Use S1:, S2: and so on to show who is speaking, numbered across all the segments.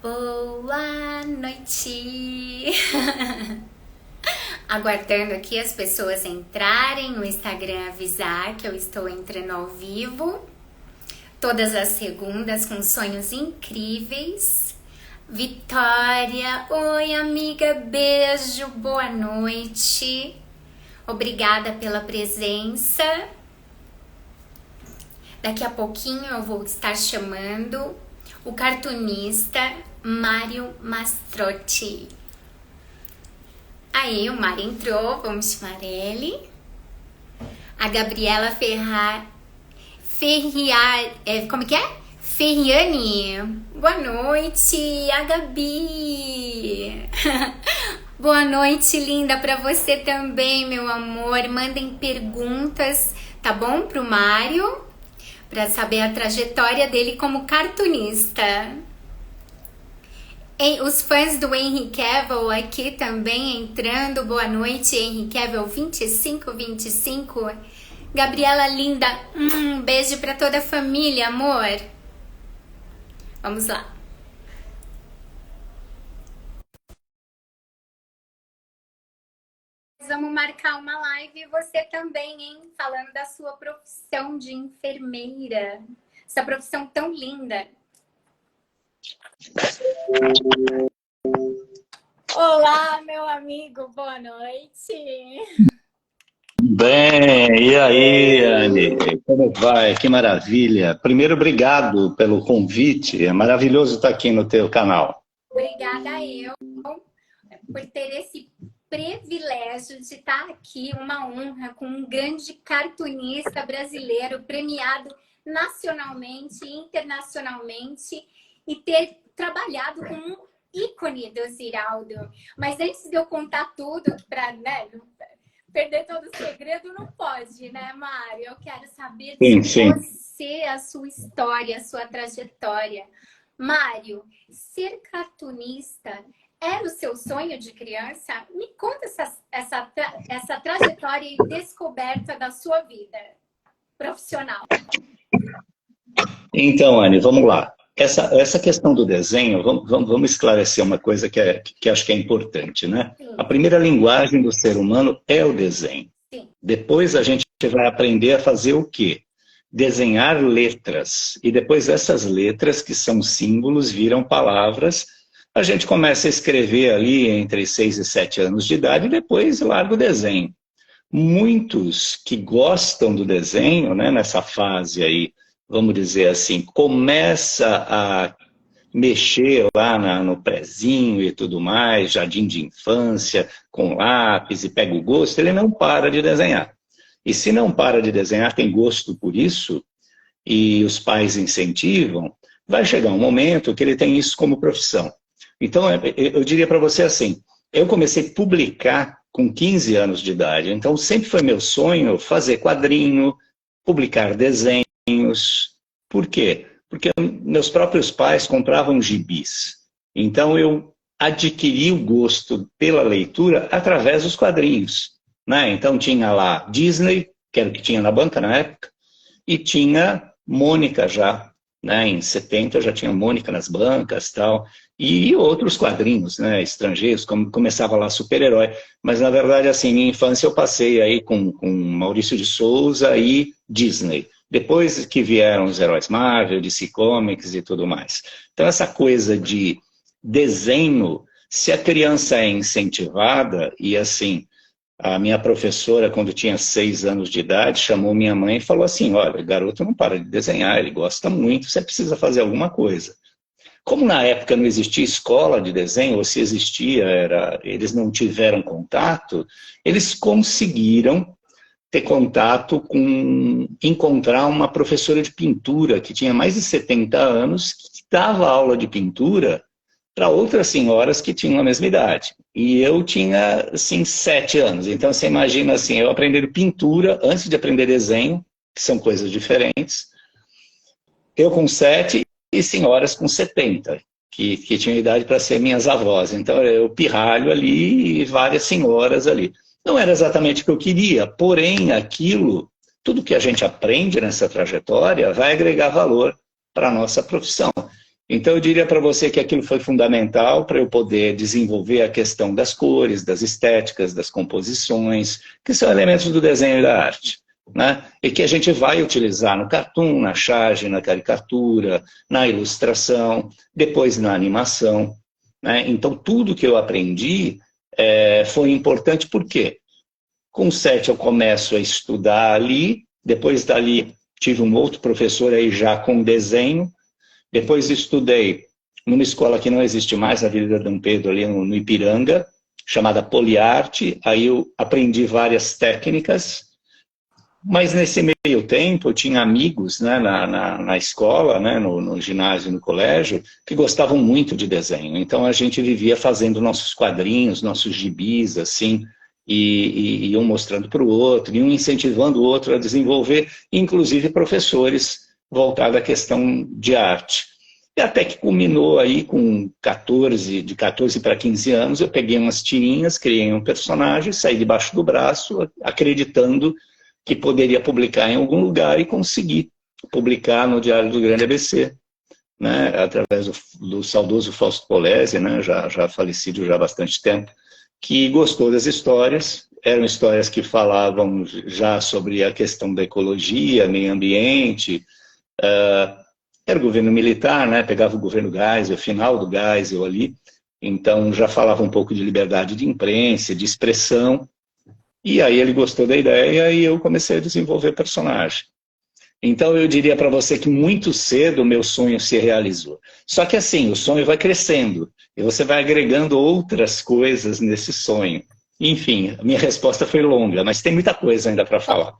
S1: Boa noite! Aguardando aqui as pessoas entrarem, no Instagram avisar que eu estou entrando ao vivo. Todas as segundas com sonhos incríveis. Vitória, oi amiga, beijo, boa noite. Obrigada pela presença. Daqui a pouquinho eu vou estar chamando o cartunista Mário Mastrotti. Aí, o Mário entrou, vamos chamar ele. A Gabriela como que é? Ferriani. Boa noite, a Gabi. Boa noite, linda, para você também, meu amor. Mandem perguntas, tá bom, pro Mário? Para saber a trajetória dele como cartunista. Os fãs do Henry Cavill aqui também entrando. Boa noite, Henry Cavill 2525. Gabriela linda, beijo para toda a família, amor. Vamos lá. Vamos marcar uma live e você também, hein? Falando da sua profissão de enfermeira. Essa profissão tão linda. Olá, meu amigo, boa noite.
S2: Bem, e aí, Anne? Como vai? Que maravilha. Primeiro, obrigado pelo convite. É maravilhoso estar aqui no teu canal.
S1: Obrigada eu por ter esse privilégio de estar aqui, uma honra, com um grande cartunista brasileiro, premiado nacionalmente e internacionalmente, e ter trabalhado com um ícone do Ziraldo. Mas antes de eu contar tudo, para perder todo o segredo, não pode, né, Mário? Eu quero saber de você, a sua história, a sua trajetória. Mário, ser cartunista era o seu sonho de criança? Me conta essa trajetória e descoberta da sua vida profissional.
S2: Então, Anne, vamos lá. Essa questão do desenho, vamos esclarecer uma coisa que acho que é importante, né? Sim. A primeira linguagem do ser humano é o desenho. Sim. Depois a gente vai aprender a fazer o quê? Desenhar letras. E depois essas letras, que são símbolos, viram palavras. A gente começa a escrever ali entre 6 e 7 anos de idade e depois larga o desenho. Muitos que gostam do desenho, né, nessa fase aí, vamos dizer assim, começa a mexer lá no prezinho e tudo mais, jardim de infância, com lápis e pega o gosto, ele não para de desenhar. E se não para de desenhar, tem gosto por isso, e os pais incentivam, vai chegar um momento que ele tem isso como profissão. Então, eu diria para você assim, eu comecei a publicar com 15 anos de idade, então sempre foi meu sonho fazer quadrinho, publicar desenhos. Por quê? Porque meus próprios pais compravam gibis. Então, eu adquiri o gosto pela leitura através dos quadrinhos, né? Então, tinha lá Disney, que era o que tinha na banca na época, e tinha Mônica já, né? Em 70 já tinha Mônica nas bancas e tal. E outros quadrinhos, né, estrangeiros, como começava lá super-herói. Mas, na verdade, assim, minha infância eu passei aí com Maurício de Souza e Disney. Depois que vieram os heróis Marvel, DC Comics e tudo mais. Então, essa coisa de desenho, se a criança é incentivada, e assim, a minha professora, quando tinha 6 anos de idade, chamou minha mãe e falou assim, olha, o garoto não para de desenhar, ele gosta muito, você precisa fazer alguma coisa. Como na época não existia escola de desenho, ou se existia, eles não tiveram contato, eles conseguiram ter contato com encontrar uma professora de pintura que tinha mais de 70 anos, que dava aula de pintura para outras senhoras que tinham a mesma idade. E eu tinha, assim, 7 anos. Então, você imagina, assim, eu aprendendo pintura antes de aprender desenho, que são coisas diferentes. Eu com 7 e senhoras com 70, que tinham idade para ser minhas avós. Então, eu pirralho ali e várias senhoras ali. Não era exatamente o que eu queria, porém, aquilo, tudo que a gente aprende nessa trajetória vai agregar valor para a nossa profissão. Então, eu diria para você que aquilo foi fundamental para eu poder desenvolver a questão das cores, das estéticas, das composições, que são elementos do desenho e da arte, né? E que a gente vai utilizar no cartoon, na charge, na caricatura, na ilustração, depois na animação, né? Então, tudo que eu aprendi foi importante, por quê? Com 7 eu começo a estudar ali, depois dali tive um outro professor aí já com desenho, depois estudei numa escola que não existe mais, na Avenida Dom Pedro, ali no Ipiranga, chamada Poliarte. Aí eu aprendi várias técnicas, mas nesse meio tempo eu tinha amigos, né, na escola, né, no ginásio, no colégio, que gostavam muito de desenho. Então a gente vivia fazendo nossos quadrinhos, nossos gibis, assim, e um mostrando para o outro, e um incentivando o outro a desenvolver, inclusive professores voltado à questão de arte. E até que culminou aí com de 14 para 15 anos, eu peguei umas tirinhas, criei um personagem, saí debaixo do braço, acreditando que poderia publicar em algum lugar e consegui publicar no Diário do Grande ABC, né, através do saudoso Fausto Polese, né, já falecido já há bastante tempo, que gostou das histórias. Eram histórias que falavam já sobre a questão da ecologia, meio ambiente. Era o governo militar, né? Pegava o governo Geisel, o final do Geisel ali, então já falava um pouco de liberdade de imprensa, de expressão, e aí ele gostou da ideia e eu comecei a desenvolver personagem. Então eu diria para você que muito cedo o meu sonho se realizou. Só que assim, o sonho vai crescendo, e você vai agregando outras coisas nesse sonho. Enfim, a minha resposta foi longa, mas tem muita coisa ainda para falar.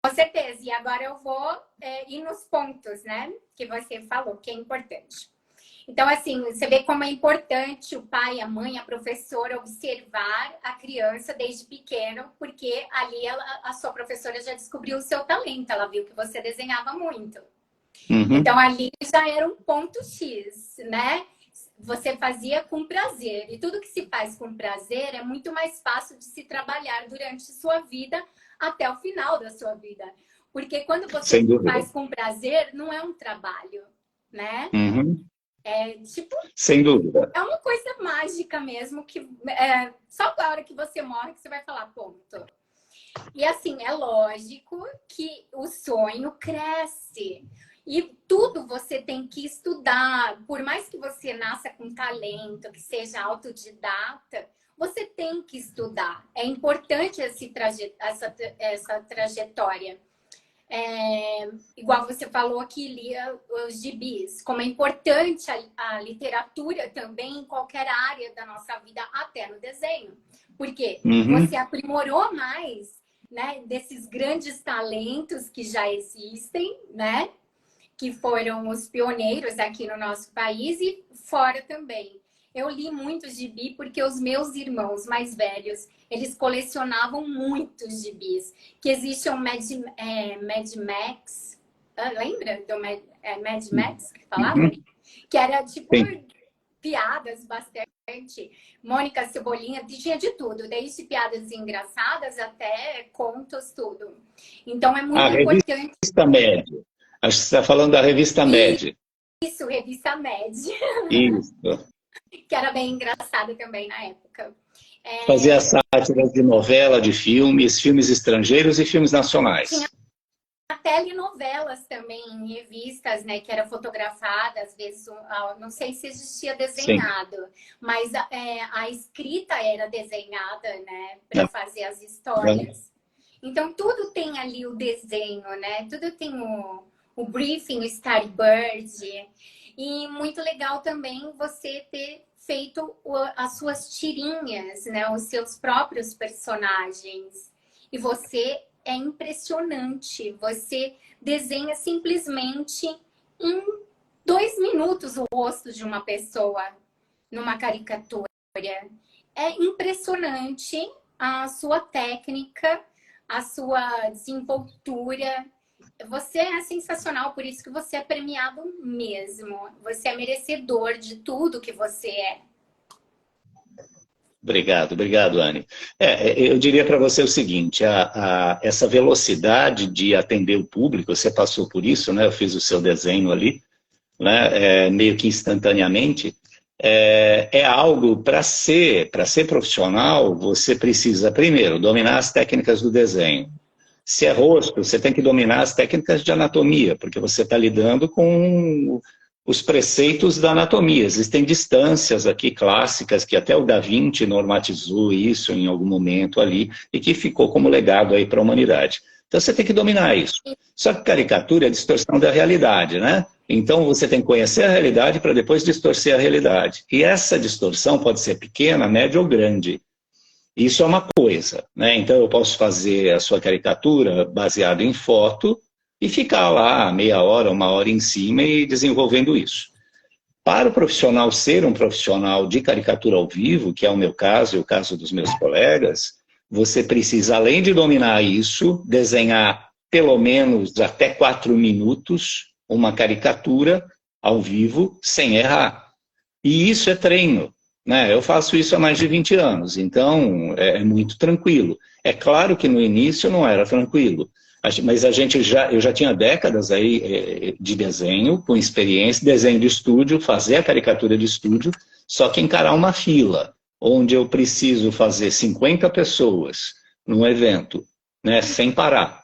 S1: Com certeza, e agora eu vou ir nos pontos, né, que você falou, que é importante. Então, assim, você vê como é importante o pai, a mãe, a professora observar a criança desde pequeno, porque ali a sua professora já descobriu o seu talento, ela viu que você desenhava muito.
S2: Uhum.
S1: Então, ali já era um ponto X, né? Você fazia com prazer, e tudo que se faz com prazer é muito mais fácil de se trabalhar durante sua vida, até o final da sua vida. Porque quando você faz com prazer, não é um trabalho, né?
S2: Uhum.
S1: É tipo...
S2: Sem dúvida.
S1: É uma coisa mágica mesmo, que só a hora que você morre que você vai falar, ponto. E assim, é lógico que o sonho cresce. E tudo você tem que estudar. Por mais que você nasça com talento, que seja autodidata, você tem que estudar. É importante essa trajetória. Igual você falou que lia os gibis, como é importante a literatura também em qualquer área da nossa vida, até no desenho. Porque você aprimorou mais, né, desses grandes talentos que já existem, né, que foram os pioneiros aqui no nosso país e fora também. Eu li muito gibi porque os meus irmãos mais velhos, eles colecionavam muitos gibis. Que existe um Mad Max, lembra do Mad Max que falava? Que era tipo piadas bastante. Mônica Cebolinha, tinha de tudo, desde piadas engraçadas até contos, tudo. Então é muito importante.
S2: Revista Média. Acho que você está falando da Revista Média.
S1: Isso, Revista Média.
S2: Isso.
S1: Que era bem engraçada também na época.
S2: Fazia sátiras de novela, de filmes estrangeiros e filmes nacionais.
S1: Tinha telenovelas também, em revistas, né, que era fotografada, às vezes, não sei se existia desenhado, mas a escrita era desenhada, né, para fazer as histórias. Então, tudo tem ali o desenho, né, tudo tem o briefing, o storyboard. E muito legal também você ter feito as suas tirinhas, né? Os seus próprios personagens. E você é impressionante. Você desenha simplesmente em 2 minutos o rosto de uma pessoa numa caricatura. É impressionante a sua técnica, a sua desenvoltura. Você é sensacional, por isso que você é premiado mesmo. Você é merecedor de tudo que você é.
S2: Obrigado, Anne. Eu diria para você o seguinte, essa velocidade de atender o público, você passou por isso, né? Eu fiz o seu desenho ali. né, meio que instantaneamente, é algo para ser profissional, você precisa, primeiro, dominar as técnicas do desenho. Se é rosto, você tem que dominar as técnicas de anatomia, porque você está lidando com os preceitos da anatomia. Existem distâncias aqui clássicas, que até o Da Vinci normatizou isso em algum momento ali, e que ficou como legado aí para a humanidade. Então você tem que dominar isso. Só que caricatura é distorção da realidade, né? Então você tem que conhecer a realidade para depois distorcer a realidade. E essa distorção pode ser pequena, média ou grande. Isso é uma coisa, né? Então eu posso fazer a sua caricatura baseada em foto e ficar lá meia hora, uma hora em cima e desenvolvendo isso. Para o profissional ser um profissional de caricatura ao vivo, que é o meu caso e o caso dos meus colegas, você precisa, além de dominar isso, desenhar pelo menos até 4 minutos uma caricatura ao vivo sem errar. E isso é treino, né? Eu faço isso há mais de 20 anos, então é muito tranquilo. É claro que no início não era tranquilo, mas eu já tinha décadas aí de desenho, com experiência, desenho de estúdio, fazer a caricatura de estúdio, só que encarar uma fila, onde eu preciso fazer 50 pessoas num evento, né, sem parar,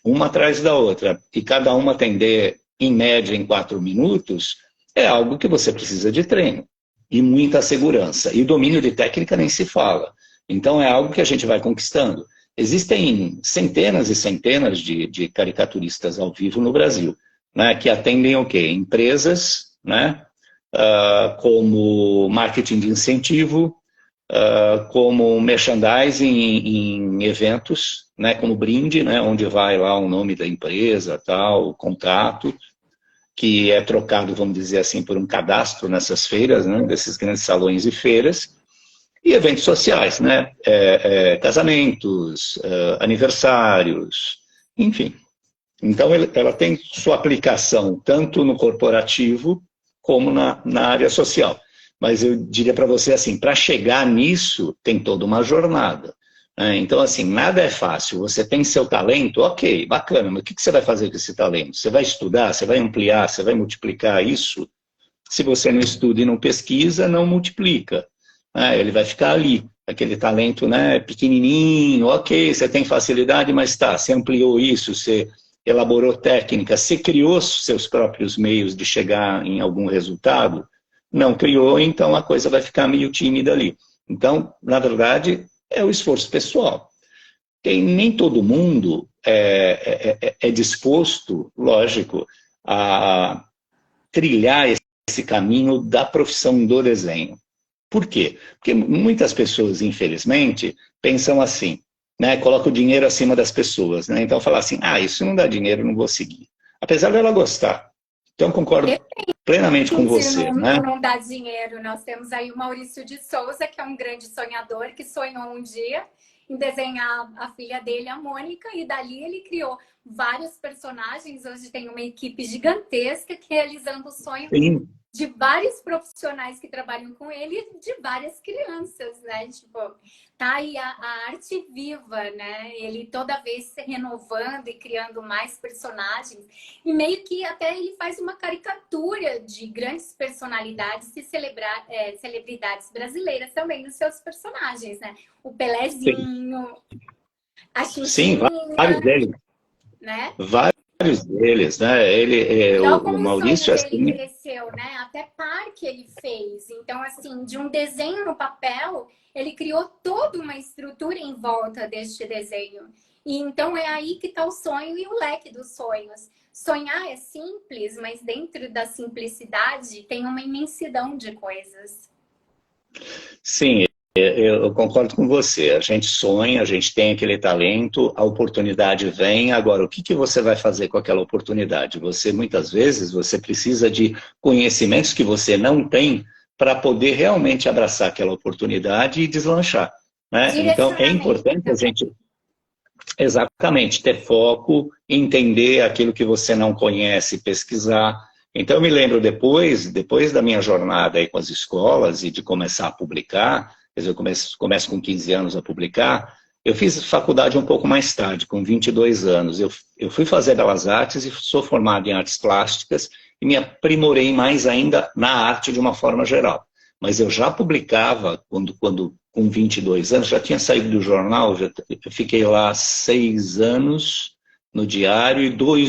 S2: uma atrás da outra, e cada uma atender em média em 4 minutos, é algo que você precisa de treino, e muita segurança, e domínio de técnica nem se fala. Então é algo que a gente vai conquistando. Existem centenas e centenas de caricaturistas ao vivo no Brasil, né, que atendem o quê? Empresas, né, como marketing de incentivo, como merchandising em eventos, né, como brinde, né, onde vai lá o nome da empresa, tal, o contrato, que é trocado, vamos dizer assim, por um cadastro nessas feiras, né, desses grandes salões e feiras. E eventos sociais, né? Casamentos, aniversários, enfim. Então, ela tem sua aplicação tanto no corporativo como na área social. Mas eu diria para você assim, para chegar nisso, tem toda uma jornada. Né? Então, assim, nada é fácil. Você tem seu talento, ok, bacana, mas o que você vai fazer com esse talento? Você vai estudar, você vai ampliar, você vai multiplicar isso? Se você não estuda e não pesquisa, não multiplica. Ele vai ficar ali, aquele talento, né, pequenininho, ok, você tem facilidade, mas tá, você ampliou isso, você elaborou técnica, você criou seus próprios meios de chegar em algum resultado? Não criou, então a coisa vai ficar meio tímida ali. Então, na verdade, é o esforço pessoal. Nem todo mundo é disposto, lógico, a trilhar esse caminho da profissão do desenho. Por quê? Porque muitas pessoas, infelizmente, pensam assim, né? Colocam o dinheiro acima das pessoas, né? Então, falar assim, isso não dá dinheiro, não vou seguir. Apesar dela gostar. Então, concordo plenamente com você, né?
S1: Não dá dinheiro. Nós temos aí o Maurício de Souza, que é um grande sonhador, que sonhou um dia em desenhar a filha dele, a Mônica, e dali ele criou vários personagens. Hoje tem uma equipe gigantesca que realizando o sonho. Sim. De vários profissionais que trabalham com ele e de várias crianças, né? Tipo, tá aí a arte viva, né? Ele toda vez se renovando e criando mais personagens. E meio que até ele faz uma caricatura de grandes personalidades e celebridades brasileiras também nos seus personagens, né? O Pelezinho, a Xuxinha,
S2: vários deles.
S1: Né?
S2: Vários deles, né? O Maurício
S1: o assim... Ele cresceu, né? Até parque ele fez. Então, assim, de um desenho no papel, ele criou toda uma estrutura em volta deste desenho. E então é aí que está o sonho e o leque dos sonhos. Sonhar é simples, mas dentro da simplicidade tem uma imensidão de coisas.
S2: Sim, eu concordo com você. A gente sonha, a gente tem aquele talento, a oportunidade vem. Agora, o que você vai fazer com aquela oportunidade? Muitas vezes, você precisa de conhecimentos que você não tem para poder realmente abraçar aquela oportunidade e deslanchar. Né? Então, é importante a gente, exatamente, ter foco, entender aquilo que você não conhece, pesquisar. Então, eu me lembro depois da minha jornada aí com as escolas e de começar a publicar, quer dizer, eu começo com 15 anos a publicar, eu fiz faculdade um pouco mais tarde, com 22 anos. Eu fui fazer Belas Artes e sou formado em Artes Plásticas e me aprimorei mais ainda na arte de uma forma geral. Mas eu já publicava, quando com 22 anos, já tinha saído do jornal, eu fiquei lá 6 anos no diário, e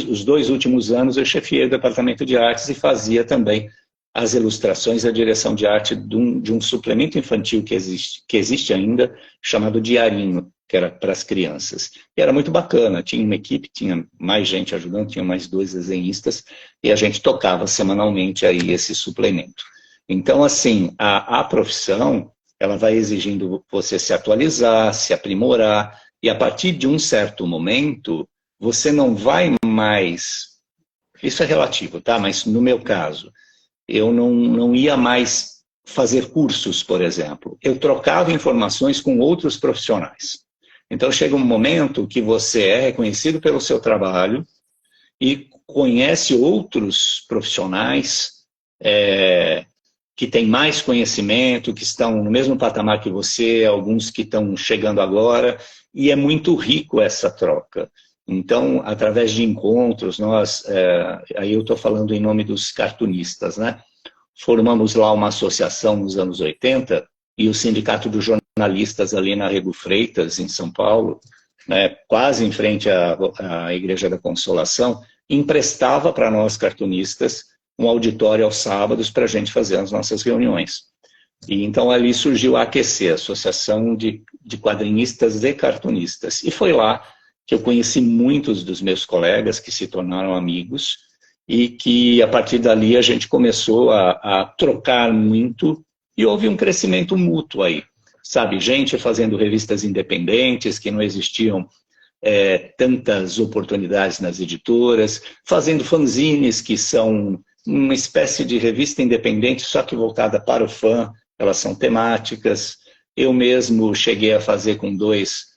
S2: os 2 últimos anos eu chefiei o departamento de artes e fazia também as ilustrações e a direção de arte de um suplemento infantil que existe ainda, chamado Diarinho, que era para as crianças. E era muito bacana, tinha uma equipe, tinha mais gente ajudando, tinha mais 2 desenhistas, e a gente tocava semanalmente aí esse suplemento. Então, assim, a profissão, ela vai exigindo você se atualizar, se aprimorar, e a partir de um certo momento, você não vai mais... Isso é relativo, tá? Mas no meu caso, eu não ia mais fazer cursos, por exemplo. Eu trocava informações com outros profissionais. Então, chega um momento que você é reconhecido pelo seu trabalho e conhece outros profissionais que têm mais conhecimento, que estão no mesmo patamar que você, alguns que estão chegando agora, e é muito rico essa troca. Então, através de encontros, aí eu estou falando em nome dos cartunistas, né? Formamos lá uma associação nos anos 80 e o Sindicato dos Jornalistas ali na Rego Freitas, em São Paulo, né, quase em frente à Igreja da Consolação, emprestava para nós cartunistas um auditório aos sábados para a gente fazer as nossas reuniões. E então ali surgiu a AQC, Associação de Quadrinistas e Cartunistas. E foi lá que eu conheci muitos dos meus colegas que se tornaram amigos e que, a partir dali, a gente começou a trocar muito e houve um crescimento mútuo aí. Sabe, gente fazendo revistas independentes, que não existiam tantas oportunidades nas editoras, fazendo fanzines, que são uma espécie de revista independente, só que voltada para o fã, elas são temáticas. Eu mesmo cheguei a fazer com 2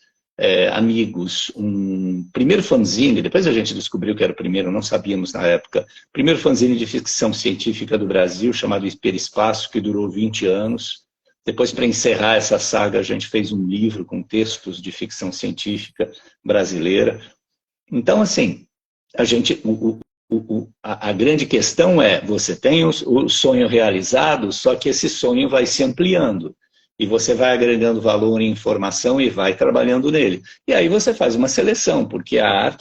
S2: amigos, um primeiro fanzine, depois a gente descobriu que era o primeiro, não sabíamos na época, primeiro fanzine de ficção científica do Brasil, chamado Hiperespaço, que durou 20 anos. Depois, para encerrar essa saga, a gente fez um livro com textos de ficção científica brasileira. Então, assim, a grande questão é, você tem o sonho realizado, só que esse sonho vai se ampliando. E você vai agregando valor em informação e vai trabalhando nele. E aí você faz uma seleção, porque a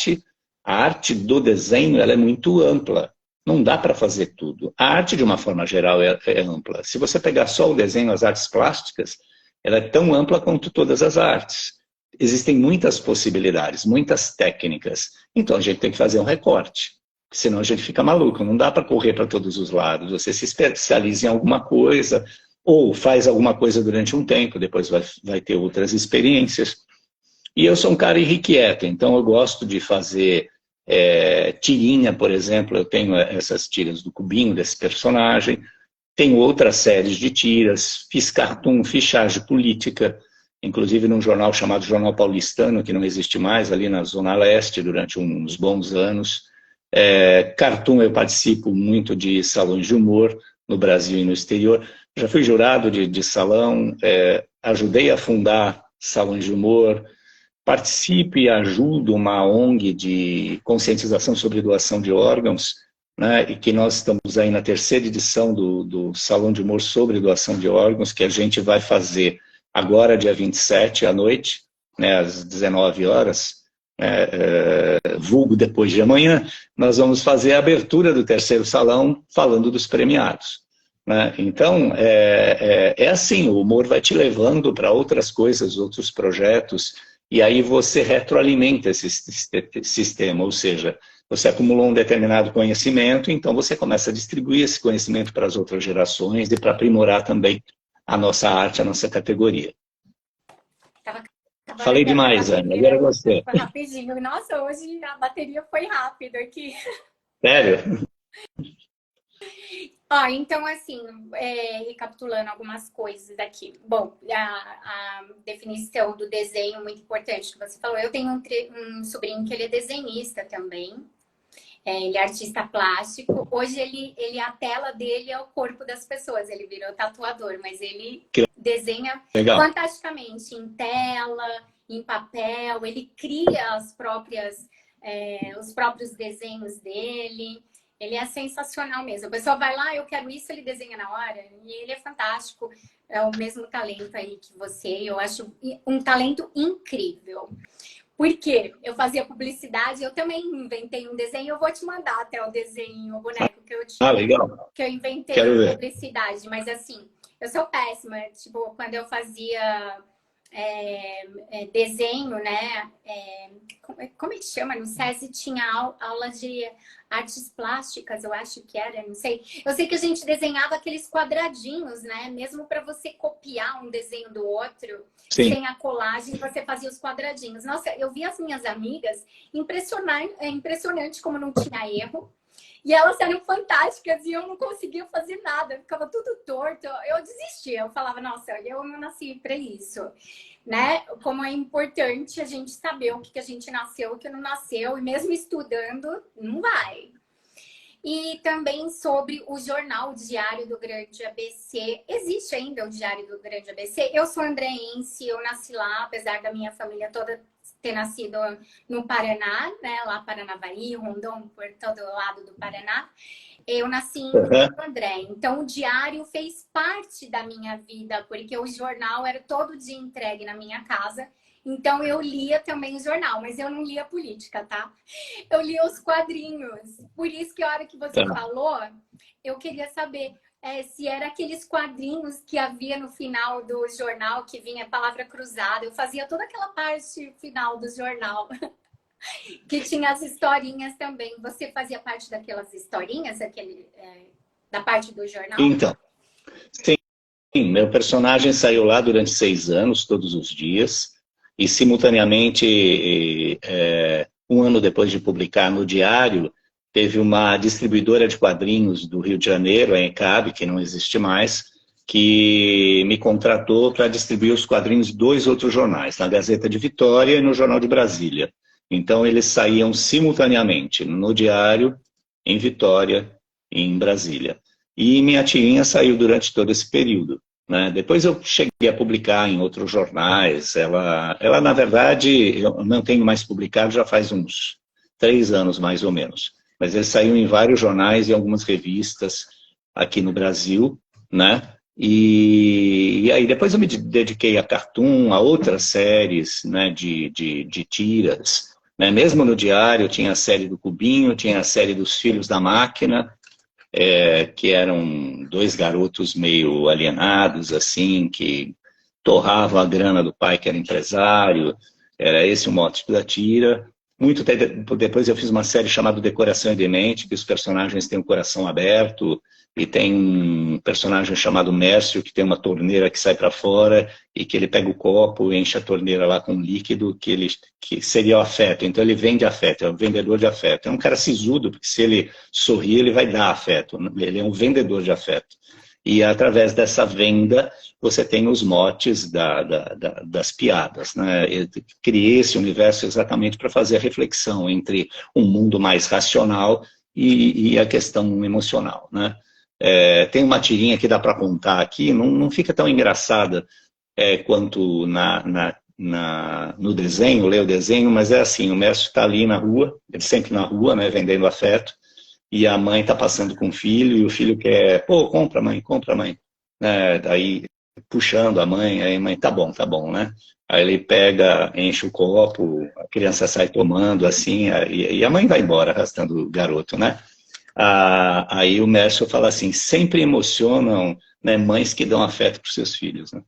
S2: arte do desenho ela é muito ampla. Não dá para fazer tudo. A arte, de uma forma geral, é ampla. Se você pegar só o desenho, as artes plásticas, ela é tão ampla quanto todas as artes. Existem muitas possibilidades, muitas técnicas. Então a gente tem que fazer um recorte. Senão a gente fica maluco. Não dá para correr para todos os lados. Você se especializa em alguma coisa, ou faz alguma coisa durante um tempo, depois vai ter outras experiências. E eu sou um cara irrequieto, então eu gosto de fazer tirinha, por exemplo. Eu tenho essas tiras do Cubinho, desse personagem. Tenho outras séries de tiras. Fiz cartoon, fiz charge política, inclusive num jornal chamado Jornal Paulistano, que não existe mais, ali na Zona Leste, durante uns bons anos. Cartoon, eu participo muito de salões de humor no Brasil e no exterior. Já fui jurado de salão, ajudei a fundar salões de humor, participo e ajudo uma ONG de conscientização sobre doação de órgãos, né, e que nós estamos aí na 3ª edição do Salão de Humor sobre doação de órgãos, que a gente vai fazer agora, dia 27, à noite, né, às 19 horas, vulgo depois de amanhã, nós vamos fazer a abertura do 3º salão falando dos premiados. Né? Então, assim, o humor vai te levando para outras coisas, outros projetos, e aí você retroalimenta esse sistema, ou seja, você acumulou um determinado conhecimento, então você começa a distribuir esse conhecimento para as outras gerações e para aprimorar também a nossa arte, a nossa categoria. Falei demais, Ana, agora é você.
S1: Foi rapidinho. Nossa, hoje a bateria foi rápida aqui.
S2: Sério?
S1: Então, assim, recapitulando algumas coisas aqui. Bom, a definição do desenho muito importante que você falou. Eu tenho um sobrinho que ele é desenhista também. Ele é artista plástico. Hoje a tela dele é o corpo das pessoas. Ele virou tatuador, mas ele desenha fantasticamente em tela, em papel. Ele cria os próprios desenhos dele. Ele é sensacional mesmo. A pessoa vai lá, eu quero isso, ele desenha na hora. E ele é fantástico. É o mesmo talento aí que você. Eu acho um talento incrível. Porque eu fazia publicidade, eu também inventei um desenho. Eu vou te mandar até o desenho, o boneco que eu tinha.
S2: Legal.
S1: Que eu inventei
S2: Quero
S1: em
S2: ver.
S1: publicidade. Mas assim, eu sou péssima. Tipo, quando eu fazia desenho, né? Como é que chama? No SESI tinha aula de artes plásticas, eu acho que era, não sei. Eu sei que a gente desenhava aqueles quadradinhos, né? Mesmo para você copiar um desenho do outro,
S2: Sim.
S1: sem a colagem, você fazia os quadradinhos. Nossa, eu vi as minhas amigas, impressionante como não tinha erro. E elas eram fantásticas e eu não conseguia fazer nada, ficava tudo torto. Eu desistia, eu falava, nossa, eu não nasci para isso, né? Como é importante a gente saber o que a gente nasceu, o que não nasceu, e mesmo estudando, não vai. E também sobre o jornal, o Diário do Grande ABC. Existe ainda o Diário do Grande ABC? Eu sou andreense, eu nasci lá, apesar da minha família toda ter nascido no Paraná, né? Lá Paranavaí, Rondon, por todo o lado do Paraná. Eu nasci em Santo André. Então, o diário fez parte da minha vida, porque o jornal era todo dia entregue na minha casa. Então, eu lia também o jornal, mas eu não lia política, tá? Eu lia os quadrinhos. Por isso que a hora que você falou, eu queria saber se era aqueles quadrinhos que havia no final do jornal, que vinha palavra cruzada. Eu fazia toda aquela parte final do jornal, que tinha as historinhas também. Você fazia parte daquelas historinhas, da parte do jornal?
S2: Então, sim, meu personagem saiu lá durante 6 anos, todos os dias, e simultaneamente, um ano depois de publicar no Diário, teve uma distribuidora de quadrinhos do Rio de Janeiro, a ECAB, que não existe mais, que me contratou para distribuir os quadrinhos de 2 outros jornais, na Gazeta de Vitória e no Jornal de Brasília. Então, eles saíam simultaneamente no Diário, em Vitória e em Brasília. E minha tirinha saiu durante todo esse período, né? Depois eu cheguei a publicar em outros jornais. Ela, na verdade, eu não tenho mais publicado já faz uns 3 anos, mais ou menos. Mas ele saiu em vários jornais e algumas revistas aqui no Brasil, né? E aí depois eu me dediquei a cartoon, a outras séries, né, de tiras, né? Mesmo no Diário tinha a série do Cubinho, tinha a série dos Filhos da Máquina, que eram 2 garotos meio alienados, assim, que torravam a grana do pai que era empresário. Era esse o mote da tira. Muito tempo depois eu fiz uma série chamada Decoração e Demente, que os personagens têm o coração aberto, e tem um personagem chamado Mércio, que tem uma torneira que sai para fora, e que ele pega o copo e enche a torneira lá com um líquido que seria o afeto. Então ele vende afeto, é um vendedor de afeto. É um cara sisudo, porque se ele sorrir, ele vai dar afeto. Ele é um vendedor de afeto. E através dessa venda, você tem os motes das piadas, né? Eu criei esse universo exatamente para fazer a reflexão entre um mundo mais racional e a questão emocional, né? Tem uma tirinha que dá para contar aqui, não fica tão engraçada quanto no desenho, ler o desenho, mas é assim, o Mércio está ali na rua, ele sempre na rua, né, vendendo afeto, e a mãe está passando com o filho, e o filho quer, pô, compra mãe, daí puxando a mãe, aí a mãe, tá bom, né? Aí ele pega, enche o copo, a criança sai tomando, assim, e a mãe vai embora, arrastando o garoto, né? Aí o Mércio fala assim, sempre emocionam, né, mães que dão afeto para os seus filhos, né?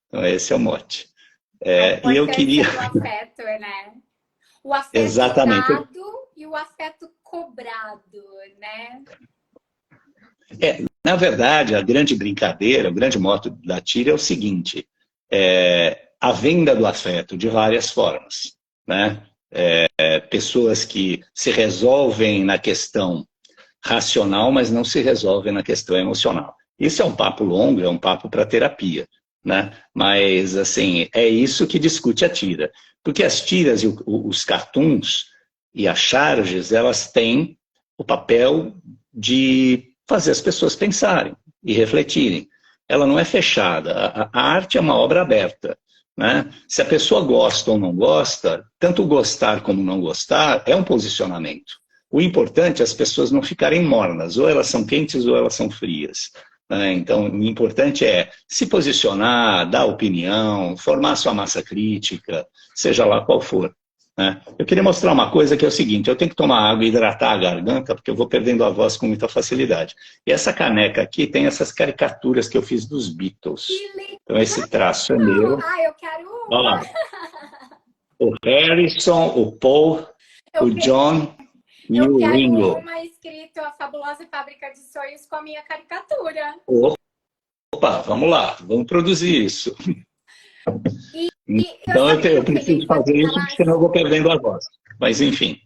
S2: Então esse é o mote. E eu queria...
S1: O afeto, né? O afeto
S2: Exatamente.
S1: dado e o afeto cobrado, né?
S2: Na verdade, a grande brincadeira, o grande mote da tira é o seguinte, a venda do afeto de várias formas, né? Pessoas que se resolvem na questão racional, mas não se resolvem na questão emocional. Isso é um papo longo, é um papo para terapia, né? Mas, assim, é isso que discute a tira. Porque as tiras e os cartoons e as charges, elas têm o papel de fazer as pessoas pensarem e refletirem. Ela não é fechada. A arte é uma obra aberta, né? Se a pessoa gosta ou não gosta, tanto gostar como não gostar é um posicionamento, O importante é as pessoas não ficarem mornas, ou elas são quentes ou elas são frias. Né? Então, o importante é se posicionar, dar opinião, formar sua massa crítica, seja lá qual for. Né? Eu queria mostrar uma coisa que é o seguinte, eu tenho que tomar água e hidratar a garganta, porque eu vou perdendo a voz com muita facilidade. E essa caneca aqui tem essas caricaturas que eu fiz dos Beatles. Então, esse traço é meu.
S1: Ah, eu quero
S2: Olha
S1: uma.
S2: lá. O Harrison, o Paul, o John e
S1: Eu
S2: o
S1: quero
S2: Ringo.
S1: uma escrito A Fabulosa Fábrica de Sonhos com a minha caricatura.
S2: Opa, vamos lá, vamos produzir isso. Então eu preciso fazer isso, porque senão eu vou perdendo a voz. Mas enfim.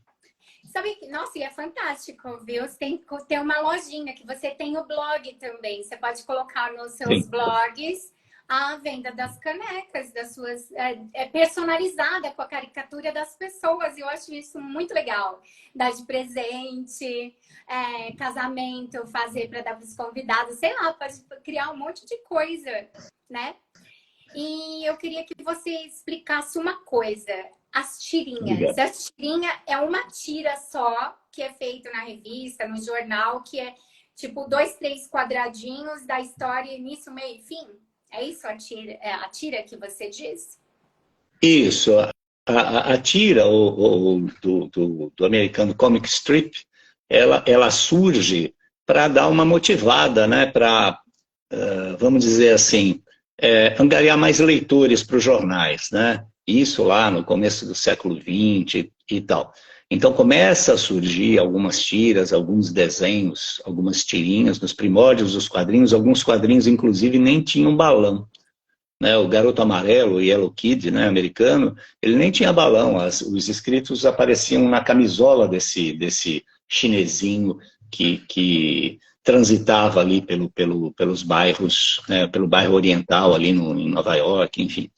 S1: Sabe, nossa, e é fantástico, viu? Você tem que ter uma lojinha, que você tem o blog também. Você pode colocar nos seus blogs a venda das canecas, das suas personalizada com a caricatura das pessoas. Eu acho isso muito legal. Dar de presente, casamento, fazer para dar para os convidados, sei lá, pode criar um monte de coisa, né? E eu queria que você explicasse uma coisa. As tirinhas. A tirinha é uma tira só, que é feito na revista, no jornal, que é tipo 2, 3 quadradinhos da história, início, meio e fim? É isso a tira que você diz?
S2: Isso. A tira do americano Comic Strip, ela surge para dar uma motivada, né? Para, vamos dizer assim, angariar mais leitores para os jornais, né? Isso lá no começo do século XX e tal. Então começa a surgir algumas tiras, alguns desenhos, algumas tirinhas nos primórdios dos quadrinhos. Alguns quadrinhos, inclusive, nem tinham balão. Né? O Garoto Amarelo, o Yellow Kid, né, americano, ele nem tinha balão. Os escritos apareciam na camisola desse chinesinho que transitava ali pelos bairros, né, pelo bairro oriental ali em Nova York, enfim.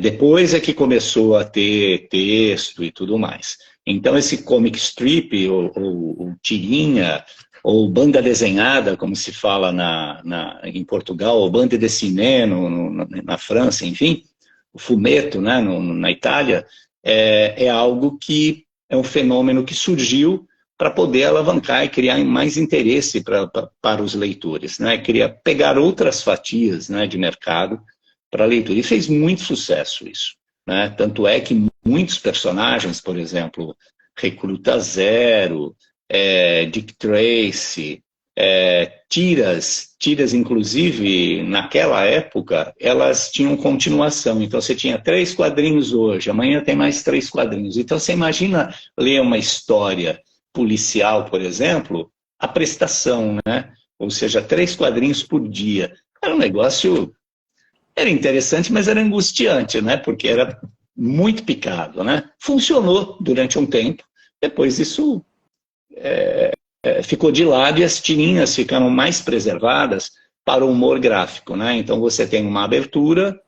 S2: Depois é que começou a ter texto e tudo mais. Então esse comic strip, ou tirinha, ou banda desenhada, como se fala em Portugal, ou bande dessinée na França, enfim, o fumetto, né, na Itália, é algo que é um fenômeno que surgiu para poder alavancar e criar mais interesse para os leitores, né? Queria pegar outras fatias, né, de mercado para a leitura. E fez muito sucesso isso. Né? Tanto é que muitos personagens, por exemplo, Recruta Zero, Dick Tracy, tiras, inclusive, naquela época, elas tinham continuação. Então, você tinha 3 quadrinhos hoje, amanhã tem mais 3 quadrinhos. Então, você imagina ler uma história policial, por exemplo, a prestação, né? Ou seja, 3 quadrinhos por dia. Era um negócio... Era interessante, mas era angustiante, né? Porque era muito picado, né? Funcionou durante um tempo, depois isso ficou de lado e as tirinhas ficaram mais preservadas para o humor gráfico, né? Então você tem uma abertura,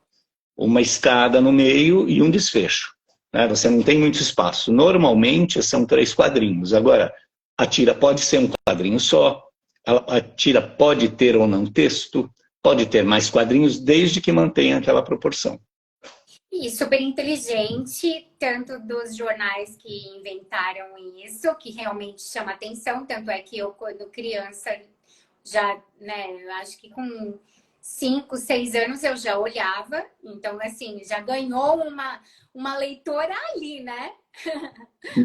S2: uma escada no meio e um desfecho. Né? Você não tem muito espaço. Normalmente são 3 quadrinhos. Agora, a tira pode ser um quadrinho só, a tira pode ter ou não texto, pode ter mais quadrinhos, desde que mantenha aquela proporção.
S1: E super inteligente, tanto dos jornais que inventaram isso, que realmente chama atenção, tanto é que eu, quando criança, já, né, acho que com 5, 6 anos eu já olhava, então, assim, já ganhou uma leitora ali, né?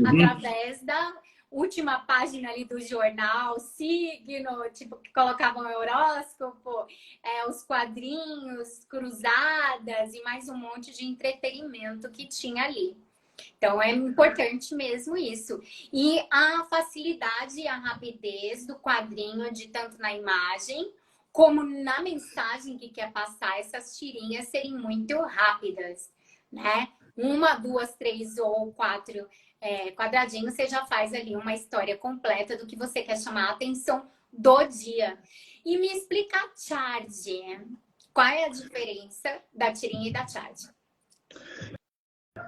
S1: Através da última página ali do jornal, signo, tipo, que colocavam horóscopo, os quadrinhos, cruzadas e mais um monte de entretenimento que tinha ali. Então, é importante mesmo isso. E a facilidade e a rapidez do quadrinho, de tanto na imagem, como na mensagem que quer passar, essas tirinhas serem muito rápidas, né? 1, 2, 3 ou 4 quadradinhos, você já faz ali uma história completa do que você quer chamar a atenção do dia. E me explica a charge. Qual é a diferença da tirinha e da charge?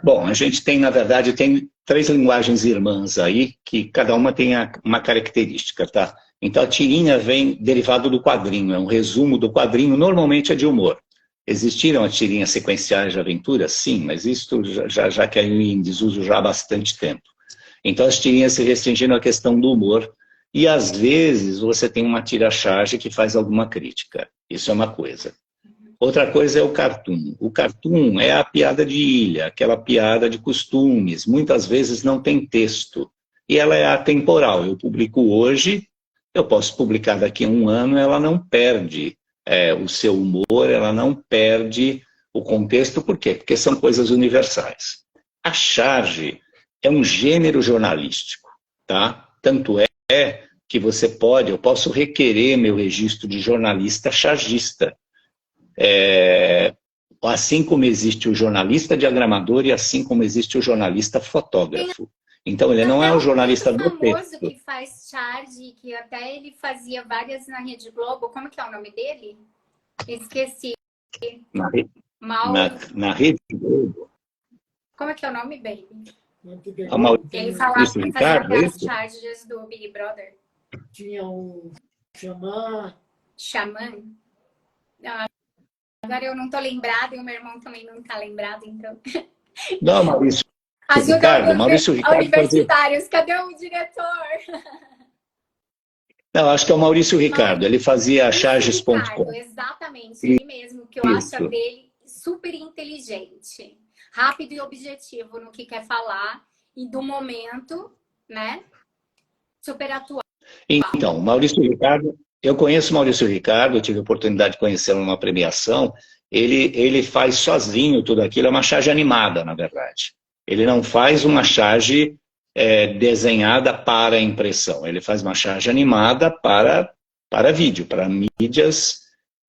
S2: Bom, a gente tem, na verdade, tem 3 linguagens irmãs aí, que cada uma tem uma característica, tá? Então a tirinha vem derivado do quadrinho, é um resumo do quadrinho, normalmente é de humor. Existiram as tirinhas sequenciais de aventura? Sim, mas isso já caiu em desuso já há bastante tempo. Então as tirinhas se restringiram à questão do humor. E às vezes você tem uma tira-charge que faz alguma crítica. Isso é uma coisa. Outra coisa é o cartoon. O cartoon é a piada de ilha, aquela piada de costumes. Muitas vezes não tem texto. E ela é atemporal. Eu publico hoje, eu posso publicar daqui a um ano, ela não perde o seu humor, ela não perde o contexto. Por quê? Porque são coisas universais. A charge é um gênero jornalístico, tá? Tanto é que eu posso requerer meu registro de jornalista chargista. Assim como existe o jornalista diagramador e assim como existe o jornalista fotógrafo. Então, ele não é um jornalista do texto.
S1: Famoso que faz charge, que até ele fazia várias na Rede Globo. Como que é o nome dele? Esqueci.
S2: Na Rede Globo.
S1: Como é que é o nome, baby?
S2: Ele
S1: falava que fazia aquelas charges do Big Brother.
S3: Tinha um xamã.
S1: Xamã? Agora eu não tô lembrada e o meu irmão também não tá lembrado, então.
S2: Não, Maurício Ricardo.
S1: Universitários, cadê o diretor?
S2: Não, acho que é o Maurício Ricardo. Ele fazia charges.com.
S1: Exatamente, ele mesmo, que eu acho dele super inteligente. Rápido e objetivo no que quer falar e do momento, né? Super atual.
S2: Então, Maurício Ricardo, eu conheço o Maurício Ricardo, eu tive a oportunidade de conhecê-lo numa premiação. Ele faz sozinho tudo aquilo, é uma charge animada, na verdade. Ele não faz uma charge desenhada para impressão, ele faz uma charge animada para vídeo, para mídias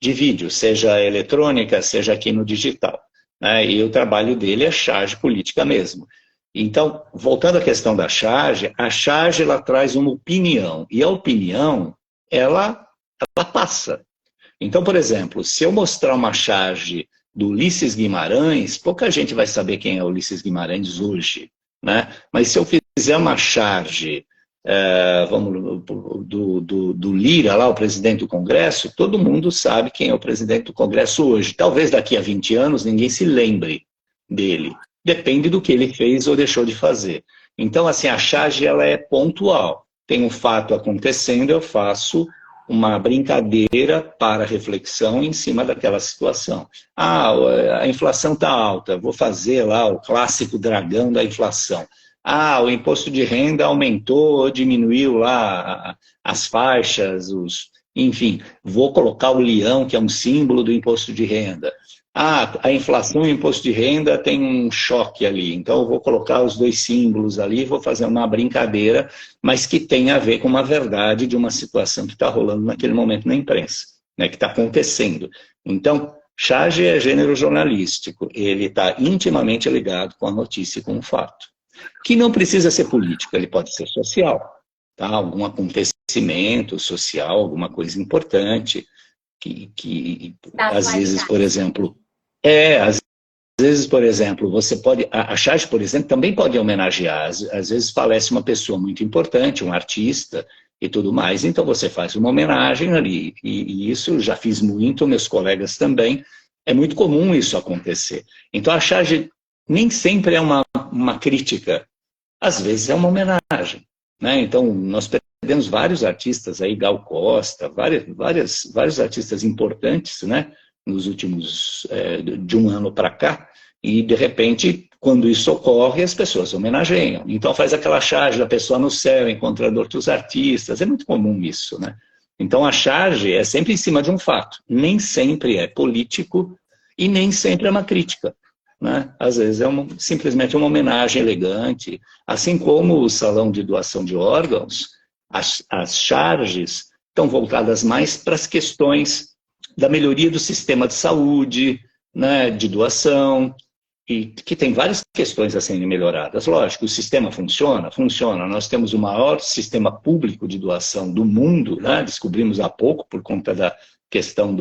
S2: de vídeo, seja eletrônica, seja aqui no digital. Né? E o trabalho dele é charge política mesmo. Então, voltando à questão da charge, a charge ela traz uma opinião, e a opinião, ela passa. Então, por exemplo, se eu mostrar uma charge do Ulisses Guimarães, pouca gente vai saber quem é o Ulisses Guimarães hoje. Né? Mas se eu fizer uma charge do Lira, lá, o presidente do Congresso, todo mundo sabe quem é o presidente do Congresso hoje. Talvez daqui a 20 anos ninguém se lembre dele. Depende do que ele fez ou deixou de fazer. Então, assim, a charge ela é pontual. Tem um fato acontecendo, eu faço uma brincadeira para reflexão em cima daquela situação. A inflação está alta, vou fazer lá o clássico dragão da inflação. O imposto de renda aumentou ou diminuiu lá as faixas, enfim, vou colocar o leão, que é um símbolo do imposto de renda. A inflação e o imposto de renda tem um choque ali, então eu vou colocar os dois símbolos ali, vou fazer uma brincadeira, mas que tem a ver com uma verdade de uma situação que está rolando naquele momento na imprensa, né, que está acontecendo. Então, charge é gênero jornalístico, ele está intimamente ligado com a notícia e com o fato. Que não precisa ser político, ele pode ser social, tá? Algum acontecimento social, alguma coisa importante, que às vezes, por exemplo... às vezes, por exemplo, você pode... A charge, por exemplo, também pode homenagear. Às vezes falece uma pessoa muito importante, um artista e tudo mais. Então você faz uma homenagem ali. E isso eu já fiz muito, meus colegas também. É muito comum isso acontecer. Então a charge nem sempre é uma crítica. Às vezes é uma homenagem. Né? Então nós perdemos vários artistas aí, Gal Costa, vários artistas importantes, né? Nos últimos, de um ano para cá, e de repente, quando isso ocorre, as pessoas homenageiam. Então faz aquela charge da pessoa no céu, encontrando outros artistas, é muito comum isso, né? Então a charge é sempre em cima de um fato, nem sempre é político e nem sempre é uma crítica. Né? Às vezes é simplesmente uma homenagem elegante, assim como o salão de doação de órgãos, as charges estão voltadas mais para as questões da melhoria do sistema de saúde, né, de doação, e que tem várias questões a serem melhoradas. Lógico, o sistema funciona? Funciona. Nós temos o maior sistema público de doação do mundo, né? Descobrimos há pouco, por conta da questão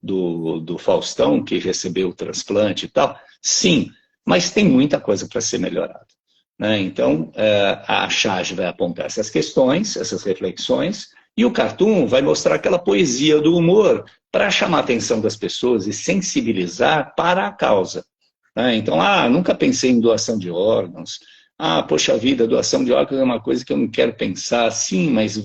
S2: do Faustão, que recebeu o transplante e tal. Sim, mas tem muita coisa para ser melhorada. Né? Então, a charge vai apontar essas questões, essas reflexões, e o cartoon vai mostrar aquela poesia do humor para chamar a atenção das pessoas e sensibilizar para a causa. Né? Então, nunca pensei em doação de órgãos, Ah, poxa vida, doação de órgãos é uma coisa que eu não quero pensar. Sim, mas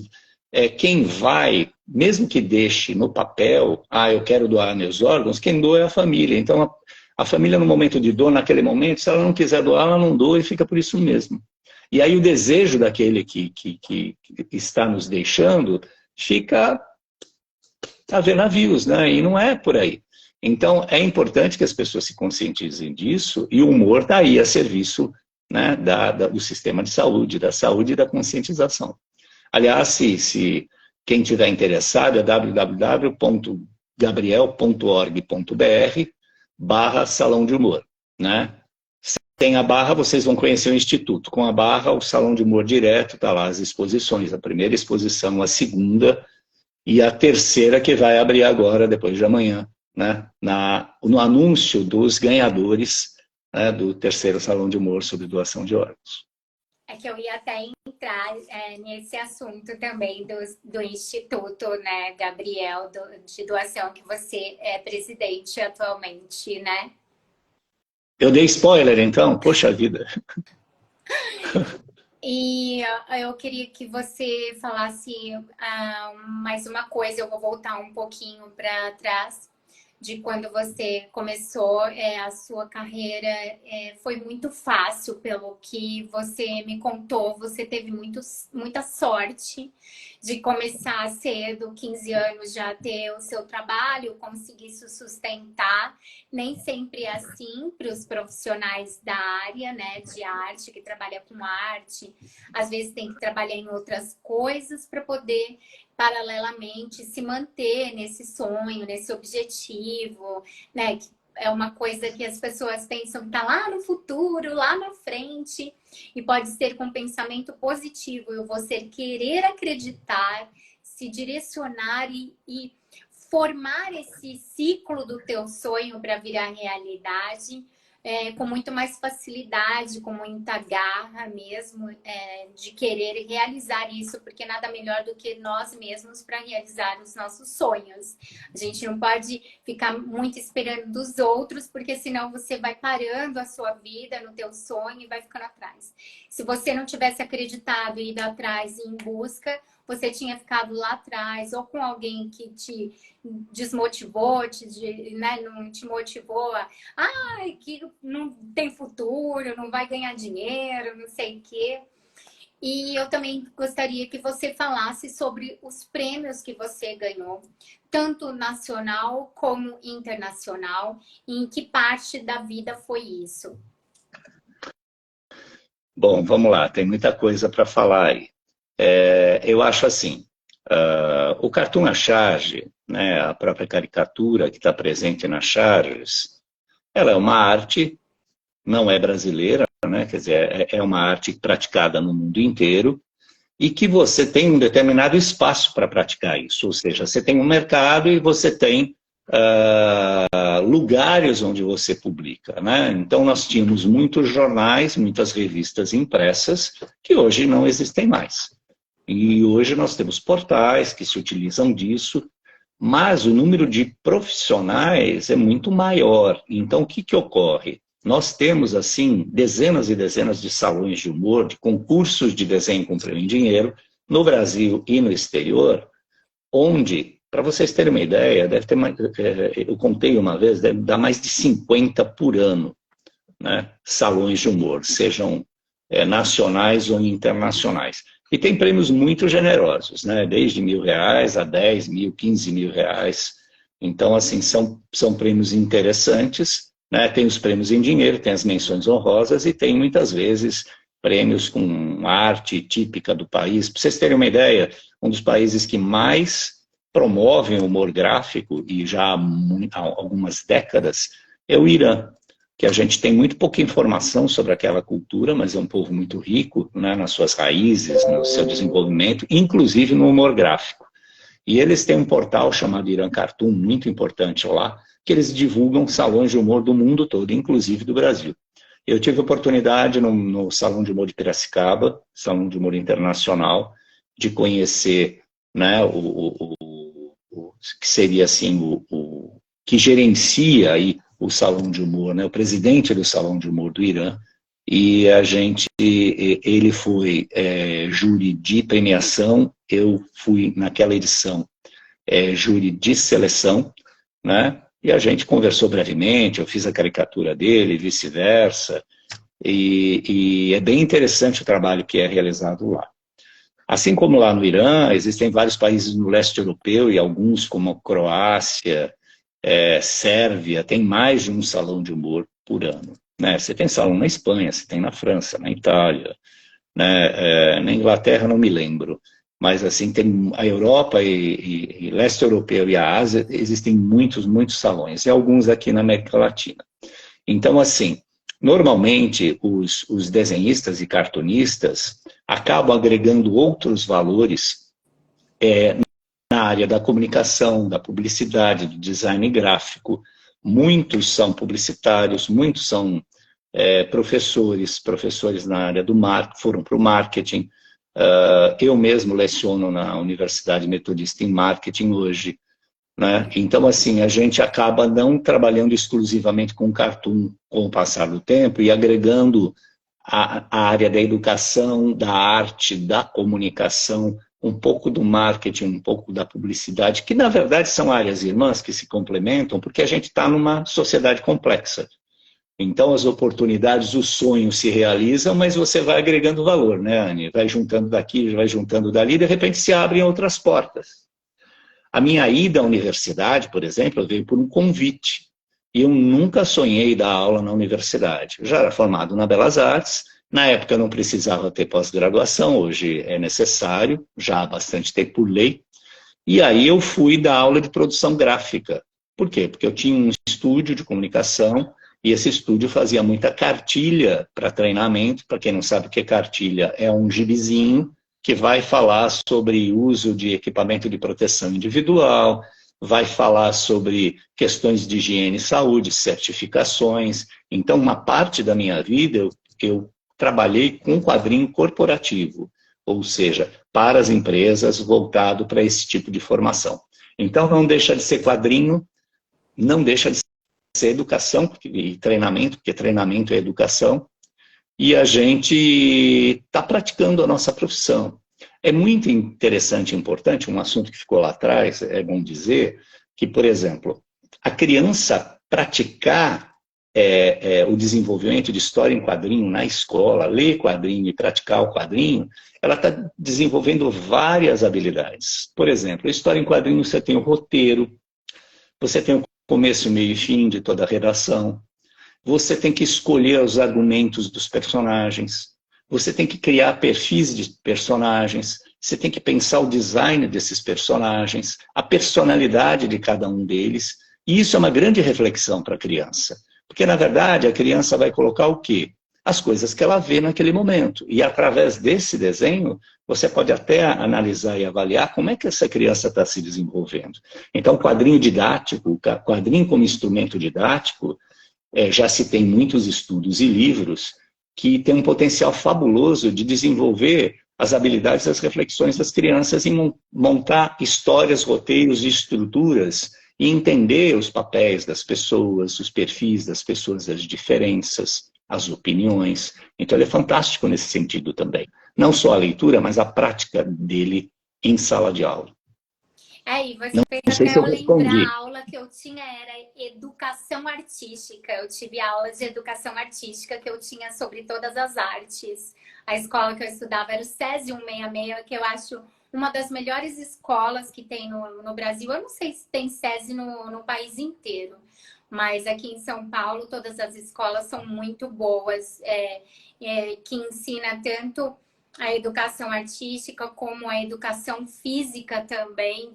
S2: quem vai, mesmo que deixe no papel, ah, eu quero doar meus órgãos, quem doa é a família. Então, a família, no momento de dor, naquele momento, se ela não quiser doar, ela não doa e fica por isso mesmo. E aí o desejo daquele que está nos deixando fica a ver navios, né? E não é por aí. Então, é importante que as pessoas se conscientizem disso, e o humor está aí a serviço, né, do sistema de saúde, da saúde e da conscientização. Aliás, se quem tiver interessado, é www.gabriel.org.br/salão de humor, né? Sem a barra, vocês vão conhecer o Instituto. Com a barra, o Salão de Humor direto, está lá as exposições. A primeira exposição, a segunda e a terceira que vai abrir agora, depois de amanhã, né? No anúncio dos ganhadores, né, do terceiro Salão de Humor sobre doação de órgãos.
S1: É que eu ia até entrar nesse assunto também do Instituto, né, Gabriel, de doação, que você é presidente atualmente, né?
S2: Eu dei spoiler, então? Poxa vida.
S1: E eu queria que você falasse mais uma coisa, eu vou voltar um pouquinho para trás, de quando você começou a sua carreira. Foi muito fácil, pelo que você me contou, você teve muita sorte de começar cedo, 15 anos, já ter o seu trabalho, conseguir se sustentar. Nem sempre é assim para os profissionais da área, né, de arte, que trabalha com arte. Às vezes tem que trabalhar em outras coisas para poder paralelamente se manter nesse sonho, nesse objetivo, né? Que é uma coisa que as pessoas pensam que está lá no futuro, lá na frente, e pode ser com um pensamento positivo, e você querer acreditar, se direcionar e formar esse ciclo do teu sonho para virar realidade, com muito mais facilidade, com muita garra mesmo, de querer realizar isso, porque nada melhor do que nós mesmos para realizar os nossos sonhos. A gente não pode ficar muito esperando dos outros, porque senão você vai parando a sua vida no teu sonho e vai ficando atrás. Se você não tivesse acreditado e ido atrás e em busca, você tinha ficado lá atrás, ou com alguém que te desmotivou, né, não te motivou que não tem futuro, não vai ganhar dinheiro, não sei o quê. E eu também gostaria que você falasse sobre os prêmios que você ganhou, tanto nacional como internacional, e em que parte da vida foi isso?
S2: Bom, vamos lá, tem muita coisa para falar aí. Eu acho assim, o Cartoon à Charge, né, a própria caricatura que está presente nas charges, ela é uma arte, não é brasileira, né, quer dizer, é uma arte praticada no mundo inteiro e que você tem um determinado espaço para praticar isso, ou seja, você tem um mercado e você tem lugares onde você publica, né? Então nós tínhamos muitos jornais, muitas revistas impressas que hoje não existem mais. E hoje nós temos portais que se utilizam disso, mas o número de profissionais é muito maior. Então, o que ocorre? Nós temos, assim, dezenas e dezenas de salões de humor, de concursos de desenho com prêmio em dinheiro, no Brasil e no exterior, onde, para vocês terem uma ideia, deve ter mais, eu contei uma vez, deve dar mais de 50 por ano, né? Salões de humor, sejam nacionais ou internacionais. E tem prêmios muito generosos, né? Desde R$1.000 a 10 mil, 15 mil reais. Então, assim, são prêmios interessantes, né? Tem os prêmios em dinheiro, tem as menções honrosas e tem, muitas vezes, prêmios com arte típica do país. Para vocês terem uma ideia, um dos países que mais promovem o humor gráfico, e já há algumas décadas, é o Irã, que a gente tem muito pouca informação sobre aquela cultura, mas é um povo muito rico, né, nas suas raízes, no seu desenvolvimento, inclusive no humor gráfico. E eles têm um portal chamado Irã Cartoon, muito importante lá, que eles divulgam salões de humor do mundo todo, inclusive do Brasil. Eu tive a oportunidade no Salão de Humor de Piracicaba, Salão de Humor Internacional, de conhecer, né, o que seria assim, o que gerencia aí o Salão de Humor, né, o presidente do Salão de Humor do Irã, e ele foi júri de premiação, eu fui naquela edição júri de seleção, né? E a gente conversou brevemente, eu fiz a caricatura dele, vice-versa, e é bem interessante o trabalho que é realizado lá. Assim como lá no Irã, existem vários países no leste europeu, e alguns como Croácia, Sérvia, tem mais de um salão de humor por ano. Né? Você tem salão na Espanha, você tem na França, na Itália, né? Na Inglaterra não me lembro. Mas assim, tem a Europa e leste europeu e a Ásia, existem muitos salões, e alguns aqui na América Latina. Então, assim, normalmente os desenhistas e cartunistas acabam agregando outros valores na área da comunicação, da publicidade, do design gráfico. Muitos são publicitários, muitos são professores na área do marketing, foram para o marketing. Eu mesmo leciono na Universidade Metodista em marketing hoje, né? Então, assim, a gente acaba não trabalhando exclusivamente com cartoon com o passar do tempo e agregando a área da educação, da arte, da comunicação, um pouco do marketing, um pouco da publicidade, que na verdade são áreas irmãs que se complementam, porque a gente está numa sociedade complexa. Então, as oportunidades, os sonhos se realizam, mas você vai agregando valor, né, Anny? Vai juntando daqui, vai juntando dali, e de repente se abrem outras portas. A minha ida à universidade, por exemplo, veio por um convite. E eu nunca sonhei dar aula na universidade. Eu já era formado na Belas Artes, na época eu não precisava ter pós-graduação, hoje é necessário, já há bastante tempo por lei. E aí eu fui dar aula de produção gráfica. Por quê? Porque eu tinha um estúdio de comunicação, e esse estúdio fazia muita cartilha para treinamento. Para quem não sabe o que é cartilha, é um gibizinho que vai falar sobre uso de equipamento de proteção individual, vai falar sobre questões de higiene e saúde, certificações. Então, uma parte da minha vida eu trabalhei com quadrinho corporativo, ou seja, para as empresas, voltado para esse tipo de formação. Então, não deixa de ser quadrinho, não deixa de ser educação e treinamento, porque treinamento é educação, e a gente está praticando a nossa profissão. É muito interessante e importante, um assunto que ficou lá atrás, é bom dizer, que, por exemplo, a criança praticar o desenvolvimento de história em quadrinho na escola, ler quadrinho e praticar o quadrinho, ela está desenvolvendo várias habilidades. Por exemplo, a história em quadrinho você tem o roteiro, você tem o começo, meio e fim de toda a redação, você tem que escolher os argumentos dos personagens, você tem que criar perfis de personagens, você tem que pensar o design desses personagens, a personalidade de cada um deles, e isso é uma grande reflexão para a criança. Porque, na verdade, a criança vai colocar o quê? As coisas que ela vê naquele momento. E, através desse desenho, você pode até analisar e avaliar como é que essa criança está se desenvolvendo. Então, quadrinho didático, quadrinho como instrumento didático, já se tem muitos estudos e livros que têm um potencial fabuloso de desenvolver as habilidades e as reflexões das crianças em montar histórias, roteiros e estruturas e entender os papéis das pessoas, os perfis das pessoas, as diferenças, as opiniões. Então, ele é fantástico nesse sentido também. Não só a leitura, mas a prática dele em sala de aula.
S1: E você fez
S2: até
S1: eu lembrar, a aula que eu tinha era educação artística. Eu tive aulas de educação artística que eu tinha sobre todas as artes. A escola que eu estudava era o SESI 166, que eu acho uma das melhores escolas que tem no Brasil. Eu não sei se tem SESI no país inteiro, mas aqui em São Paulo todas as escolas são muito boas, que ensina tanto a educação artística como a educação física também,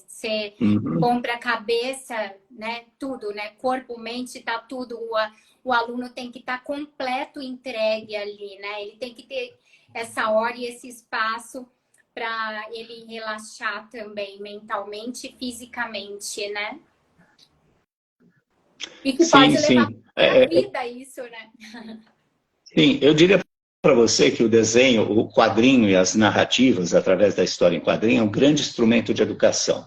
S1: ser bom para a cabeça, né? Tudo, né? Corpo, mente, tá tudo. O aluno tem que estar completo, entregue ali, né? Ele tem que ter essa hora e esse espaço para ele relaxar também mentalmente e fisicamente, né? E que pode levar para a vida isso, né?
S2: Sim, eu diria para você que o desenho, o quadrinho e as narrativas através da história em quadrinho é um grande instrumento de educação.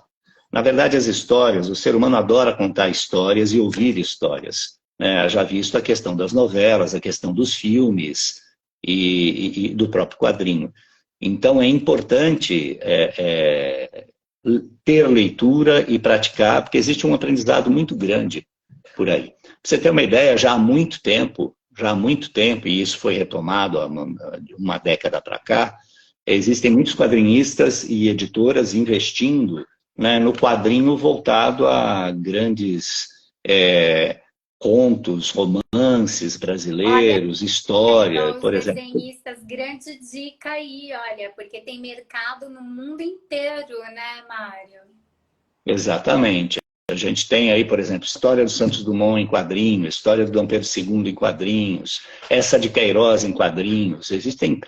S2: Na verdade, as histórias, o ser humano adora contar histórias e ouvir histórias. né? Haja visto a questão das novelas, a questão dos filmes e do próprio quadrinho. Então, é importante ter leitura e praticar, porque existe um aprendizado muito grande por aí. Para você ter uma ideia, já há muito tempo, e isso foi retomado há uma década para cá, existem muitos quadrinistas e editoras investindo, né, no quadrinho voltado a grandes contos, romances brasileiros, história, por exemplo.
S1: Desenhistas, grande dica aí, olha, porque tem mercado no mundo inteiro, né, Mário?
S2: Exatamente. A gente tem aí, por exemplo, História do Santos Dumont em quadrinhos, História do Dom Pedro II em quadrinhos, essa de Queiroz em quadrinhos. Existem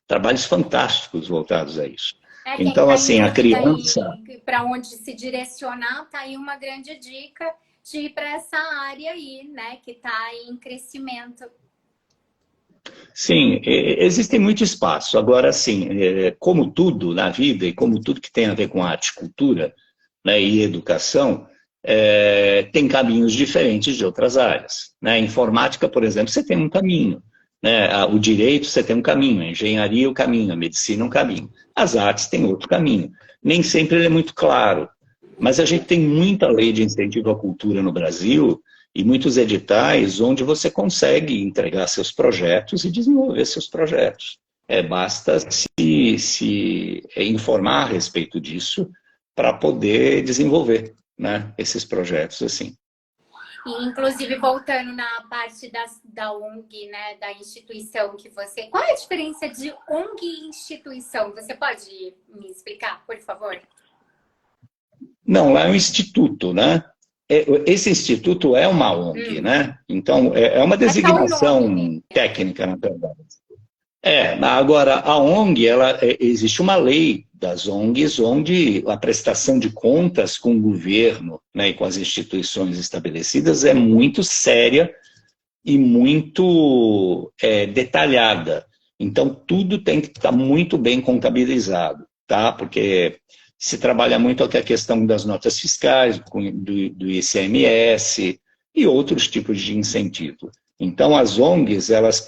S2: trabalhos fantásticos voltados a isso. Então, assim, a criança...
S1: Para onde se direcionar, tá aí uma grande dica de ir para essa área aí, né, que está em crescimento.
S2: Sim, existe muito espaço. Agora, assim, como tudo na vida e como tudo que tem a ver com arte e cultura, né, e educação, tem caminhos diferentes de outras áreas. Né? Informática, por exemplo, você tem um caminho. Né? O direito, você tem um caminho. A engenharia, o caminho. A medicina, um caminho. As artes têm outro caminho. Nem sempre ele é muito claro. Mas a gente tem muita lei de incentivo à cultura no Brasil e muitos editais onde você consegue entregar seus projetos e desenvolver seus projetos. Basta se informar a respeito disso para poder desenvolver, né, esses projetos assim.
S1: E, inclusive, voltando na parte da ONG, né, da instituição que você... Qual é a diferença de ONG e instituição? Você pode me explicar, por favor?
S2: Não, lá é um instituto, né? Esse instituto é uma ONG, né? Então, é uma designação técnica, na verdade. Agora, a ONG, existe uma lei das ONGs, onde a prestação de contas com o governo, né, e com as instituições estabelecidas é muito séria e muito detalhada. Então, tudo tem que estar muito bem contabilizado, tá? Porque se trabalha muito aqui a questão das notas fiscais, do ICMS e outros tipos de incentivo. Então, as ONGs, elas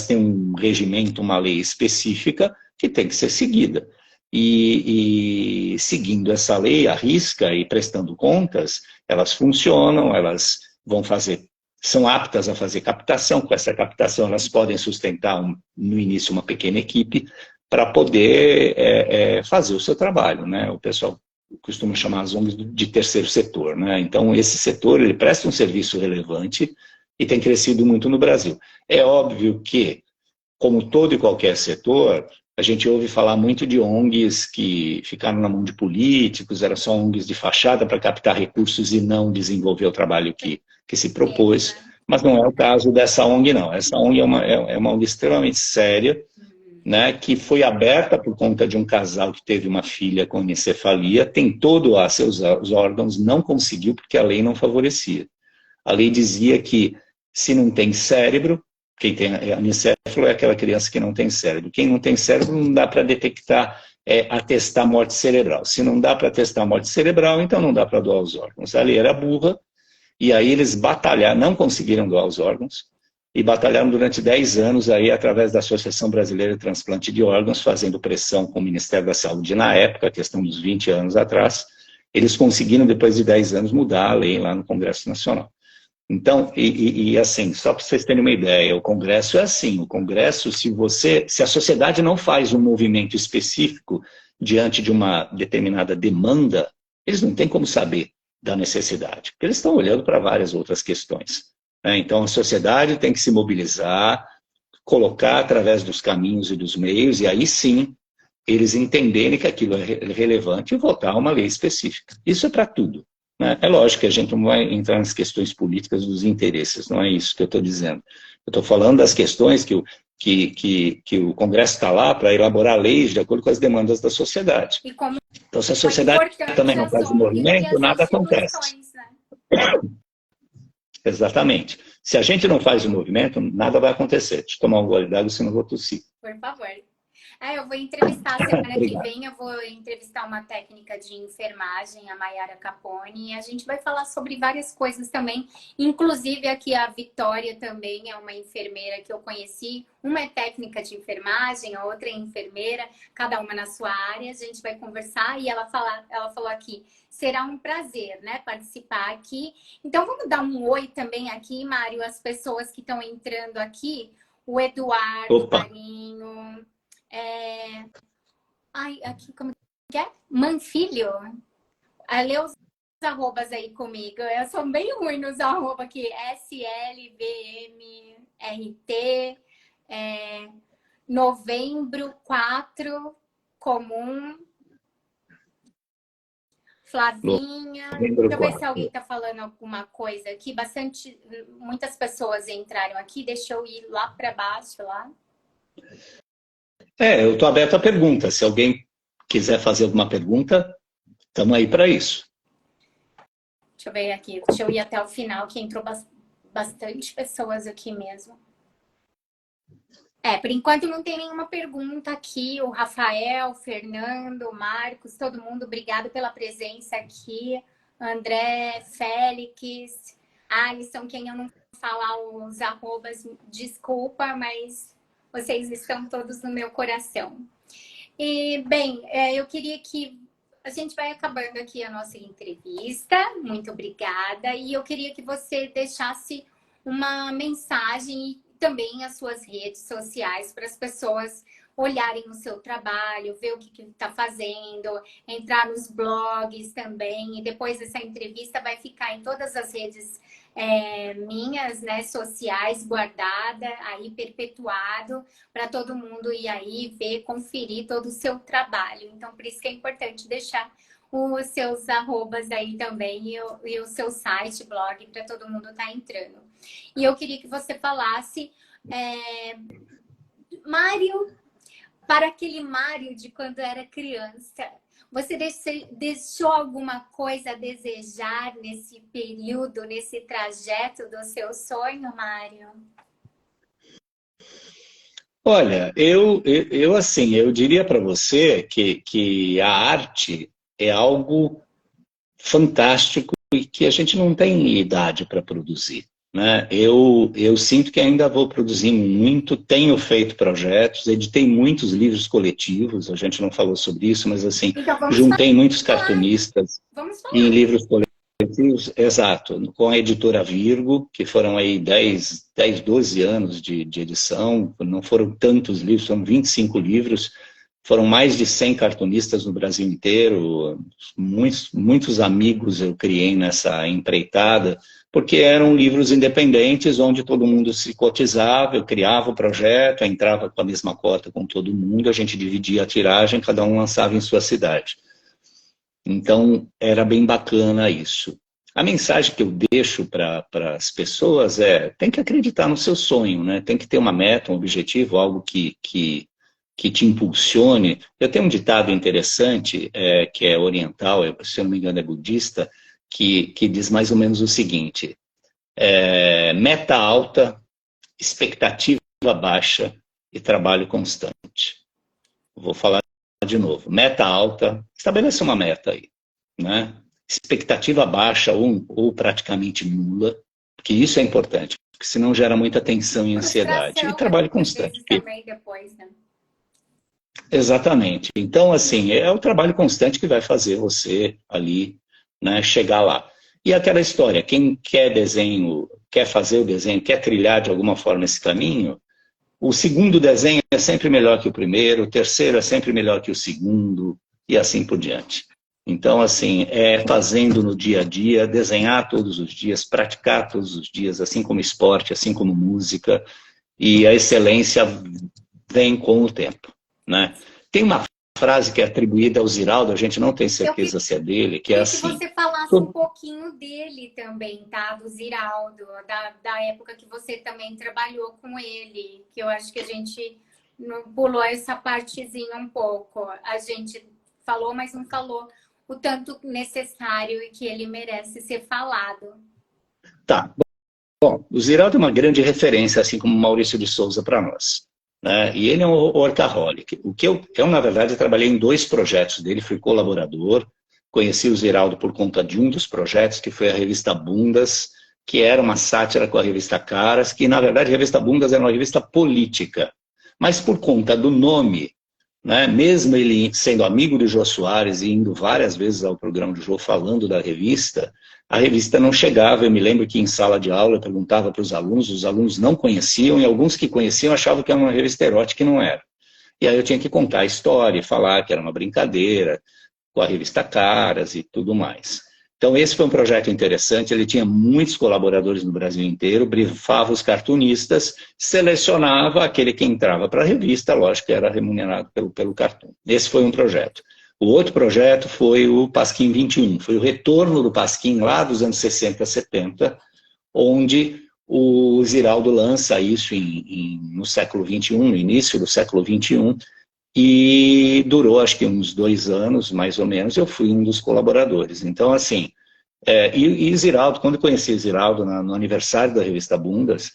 S2: têm um regimento, uma lei específica que tem que ser seguida. E seguindo essa lei, à risca e prestando contas, elas funcionam, elas são aptas a fazer captação. Com essa captação, elas podem sustentar, no início, uma pequena equipe para poder fazer o seu trabalho, né? O pessoal costuma chamar as ONGs de terceiro setor, né? Então, esse setor, ele presta um serviço relevante e tem crescido muito no Brasil. É óbvio que, como todo e qualquer setor, a gente ouve falar muito de ONGs que ficaram na mão de políticos, eram só ONGs de fachada para captar recursos e não desenvolver o trabalho que se propôs, mas não é o caso dessa ONG, não. Essa ONG é uma ONG extremamente séria, né, que foi aberta por conta de um casal que teve uma filha com anencefalia, tentou doar seus órgãos, não conseguiu porque a lei não favorecia. A lei dizia que se não tem cérebro, quem tem anencefalo é aquela criança que não tem cérebro. Quem não tem cérebro não dá para detectar, atestar morte cerebral. Se não dá para atestar morte cerebral, então não dá para doar os órgãos. A lei era burra, e aí eles batalharam, não conseguiram doar os órgãos, e batalharam durante 10 anos aí, através da Associação Brasileira de Transplante de Órgãos, fazendo pressão com o Ministério da Saúde na época, questão dos 20 anos atrás. Eles conseguiram, depois de 10 anos, mudar a lei lá no Congresso Nacional. Então, assim, só para vocês terem uma ideia, o Congresso é assim, o Congresso, se a sociedade não faz um movimento específico diante de uma determinada demanda, eles não têm como saber da necessidade, porque eles estão olhando para várias outras questões. Então, a sociedade tem que se mobilizar, colocar através dos caminhos e dos meios, e aí sim, eles entenderem que aquilo é relevante e votar uma lei específica. Isso é para tudo. Né? É lógico que a gente não vai entrar nas questões políticas dos interesses, não é isso que eu estou dizendo. Eu estou falando das questões que o Congresso está lá para elaborar leis de acordo com as demandas da sociedade. Então, se a sociedade também não faz o movimento, nada acontece. Né? Exatamente. Se a gente não faz o movimento, nada vai acontecer. Deixa eu tomar um gole d'água, senão eu vou tossir.
S1: Por favor. Eu vou entrevistar semana que
S2: Obrigado.
S1: vem, eu vou entrevistar uma técnica de enfermagem, a Mayara Capone, e a gente vai falar sobre várias coisas também, inclusive aqui a Vitória também é uma enfermeira que eu conheci, uma é técnica de enfermagem, a outra é enfermeira, cada uma na sua área, a gente vai conversar e ela falou aqui, será um prazer, né, participar aqui. Então vamos dar um oi também aqui, Mário, as pessoas que estão entrando aqui, o Eduardo
S2: Opa,
S1: Marinho, aqui como que é? Manfilho. Lê os arrobas aí comigo. Eu sou bem ruim nos arrobas aqui. SLVMRT, novembro 4, comum. Flavinha.
S2: novembro
S1: Deixa eu ver se
S2: 4.
S1: alguém está falando alguma coisa aqui. Muitas pessoas entraram aqui. Deixa eu ir lá para baixo, lá.
S2: Eu estou aberto a pergunta. Se alguém quiser fazer alguma pergunta, estamos aí para isso.
S1: Deixa eu ver aqui. Deixa eu ir até o final, que entrou bastante pessoas aqui mesmo. Por enquanto não tem nenhuma pergunta aqui. O Rafael, o Fernando, o Marcos, todo mundo, obrigado pela presença aqui. André, Félix, Alisson, quem eu não falar os arrobas, desculpa, mas vocês estão todos no meu coração. E, bem, eu queria que a gente vai acabando aqui a nossa entrevista. Muito obrigada. E eu queria que você deixasse uma mensagem e também as suas redes sociais para as pessoas olharem o seu trabalho, ver o que está fazendo, entrar nos blogs também. E depois essa entrevista vai ficar em todas as redes minhas, né, sociais, guardada, aí perpetuado, para todo mundo ir aí ver, conferir todo o seu trabalho. Então, por isso que é importante deixar os seus arrobas aí também e o seu site, blog, para todo mundo estar entrando. E eu queria que você falasse, Mário, para aquele Mário de quando era criança, você deixou alguma coisa a desejar nesse período, nesse trajeto do seu sonho, Mário?
S2: Olha, assim, eu diria para você que a arte é algo fantástico e que a gente não tem idade para produzir, né? Eu sinto que ainda vou produzir muito, tenho feito projetos, editei muitos livros coletivos, a gente não falou sobre isso, mas assim,
S1: Então,
S2: juntei muitos cartunistas
S1: Vamos
S2: em
S1: falar.
S2: livros coletivos, exato, com a editora Virgo, que foram aí 10, 12 anos de edição, não foram tantos livros, foram 25 livros, foram mais de 100 cartunistas no Brasil inteiro, muitos amigos eu criei nessa empreitada, porque eram livros independentes, onde todo mundo se cotizava, eu criava o projeto, entrava com a mesma cota com todo mundo, a gente dividia a tiragem, cada um lançava em sua cidade. Então, era bem bacana isso. A mensagem que eu deixo para as pessoas tem que acreditar no seu sonho, né? Tem que ter uma meta, um objetivo, algo que te impulsione. Eu tenho um ditado interessante, que é oriental, se eu não me engano é budista, que diz mais ou menos o seguinte, meta alta, expectativa baixa e trabalho constante. Vou falar de novo. Meta alta, estabeleça uma meta aí, né? Expectativa baixa ou praticamente nula, porque isso é importante, porque senão gera muita tensão e ansiedade. E trabalho constante.
S1: Também depois, né?
S2: Exatamente. Então, assim, é o trabalho constante que vai fazer você ali, né, chegar lá. E aquela história, quem quer desenho, quer fazer o desenho, quer trilhar de alguma forma esse caminho, o segundo desenho é sempre melhor que o primeiro, o terceiro é sempre melhor que o segundo, e assim por diante. Então, assim, fazendo no dia a dia, desenhar todos os dias, praticar todos os dias, assim como esporte, assim como música, e a excelência vem com o tempo, né? Tem uma frase que é atribuída ao Ziraldo, a gente não tem certeza se é dele, que é assim...
S1: Que você falasse um pouquinho dele também, tá? Do Ziraldo, da época que você também trabalhou com ele, que eu acho que a gente não pulou essa partezinha um pouco. A gente falou, mas não falou o tanto necessário e que ele merece ser falado.
S2: Tá. Bom, o Ziraldo é uma grande referência, assim como o Maurício de Souza para nós. né? E ele é um workaholic. Eu, na verdade, trabalhei em 2 projetos dele, fui colaborador, conheci o Ziraldo por conta de um dos projetos, que foi a revista Bundas, que era uma sátira com a revista Caras, que, na verdade, a revista Bundas era uma revista política. Mas por conta do nome, né, mesmo ele sendo amigo do Jô Soares e indo várias vezes ao programa do Jô falando da revista, a revista não chegava. Eu me lembro que em sala de aula eu perguntava para os alunos não conheciam, e alguns que conheciam achavam que era uma revista erótica e não era. E aí eu tinha que contar a história e falar que era uma brincadeira com a revista Caras e tudo mais. Então esse foi um projeto interessante, ele tinha muitos colaboradores no Brasil inteiro, brifava os cartunistas, selecionava aquele que entrava para a revista, lógico que era remunerado pelo cartoon. Esse foi um projeto. O outro projeto foi o Pasquim 21, foi o retorno do Pasquim lá dos anos 60, 70, onde o Ziraldo lança isso no século 21, no início do século 21, e durou acho que uns 2 anos, mais ou menos. Eu fui um dos colaboradores. Então, assim, e Ziraldo, quando eu conheci Ziraldo no aniversário da revista Bundas,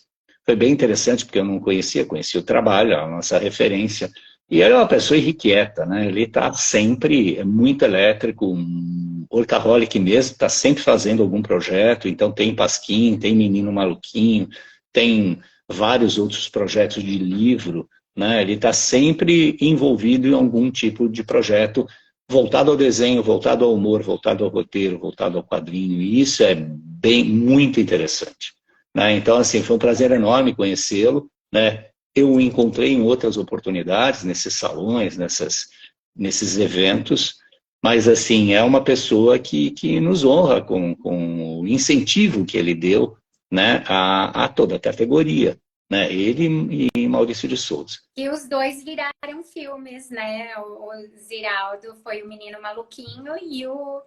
S2: foi bem interessante, porque eu não conhecia o trabalho, a nossa referência. E ele é uma pessoa irrequieta, né? Ele está sempre muito elétrico, um workaholic mesmo, está sempre fazendo algum projeto. Então tem Pasquim, tem Menino Maluquinho, tem vários outros projetos de livro, né? Ele está sempre envolvido em algum tipo de projeto voltado ao desenho, voltado ao humor, voltado ao roteiro, voltado ao quadrinho. E isso é muito interessante, né? Então, assim, foi um prazer enorme conhecê-lo, né? Eu o encontrei em outras oportunidades, nesses salões, nesses eventos, mas, assim, é uma pessoa que nos honra com o incentivo que ele deu, né, a toda a categoria, né, ele e Maurício de Souza.
S1: E os dois viraram filmes, né? O Ziraldo foi o Menino Maluquinho e o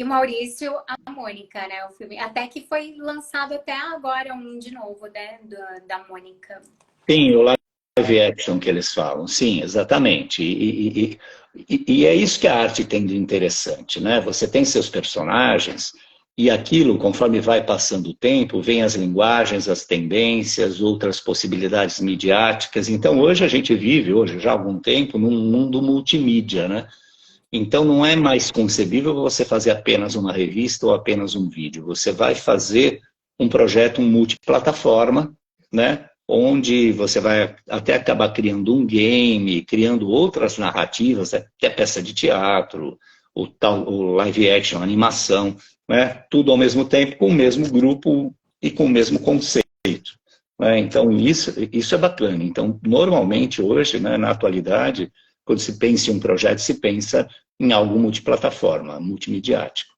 S1: Maurício, a Mônica, né? O filme. Até que foi lançado até agora um de novo, né? Da Mônica.
S2: Sim, o live action que eles falam, sim, exatamente. E é isso que a arte tem de interessante, né? Você tem seus personagens e aquilo, conforme vai passando o tempo, vem as linguagens, as tendências, outras possibilidades midiáticas. Então, hoje a gente vive, já há algum tempo, num mundo multimídia, né? Então, não é mais concebível você fazer apenas uma revista ou apenas um vídeo. Você vai fazer um projeto multiplataforma, né? Onde você vai até acabar criando um game, criando outras narrativas, até peça de teatro, o live action, a animação, né? Tudo ao mesmo tempo, com o mesmo grupo e com o mesmo conceito, né? Então, isso é bacana. Então, normalmente, hoje, né, na atualidade, quando se pensa em um projeto, se pensa em algo multiplataforma, multimediático.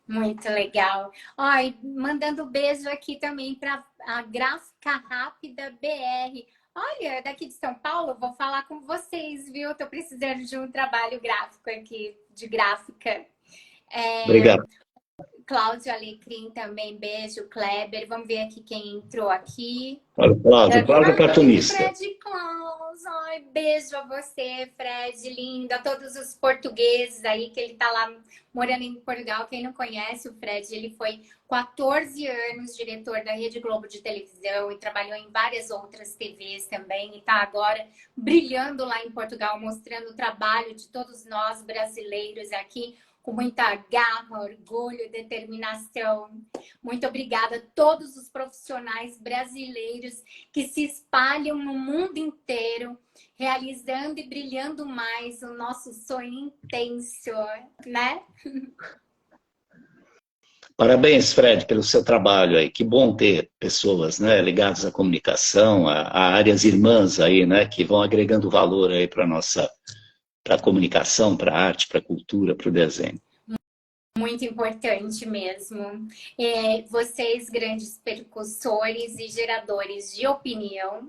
S1: Muito legal. Ó, mandando beijo aqui também para a Gráfica Rápida BR. Olha, daqui de São Paulo, vou falar com vocês, viu? Estou precisando de um trabalho gráfico aqui, de gráfica.
S2: Obrigado.
S1: Cláudio Alecrim também, beijo. Kleber, vamos ver aqui quem entrou aqui.
S2: Olha, Cláudio é cartunista.
S1: Fred Klaus, ai, beijo a você, Fred, lindo. A todos os portugueses aí, que ele tá lá morando em Portugal. Quem não conhece o Fred, ele foi 14 anos diretor da Rede Globo de televisão e trabalhou em várias outras TVs também. E tá agora brilhando lá em Portugal, mostrando o trabalho de todos nós brasileiros aqui, com muita garra, orgulho, determinação. Muito obrigada a todos os profissionais brasileiros que se espalham no mundo inteiro, realizando e brilhando mais o nosso sonho intenso, né?
S2: Parabéns, Fred, pelo seu trabalho aí. Que bom ter pessoas, né, ligadas à comunicação, a áreas irmãs aí, né, que vão agregando valor aí para a comunicação, para a arte, para a cultura, para o desenho.
S1: Muito importante mesmo. Vocês, grandes percussores e geradores de opinião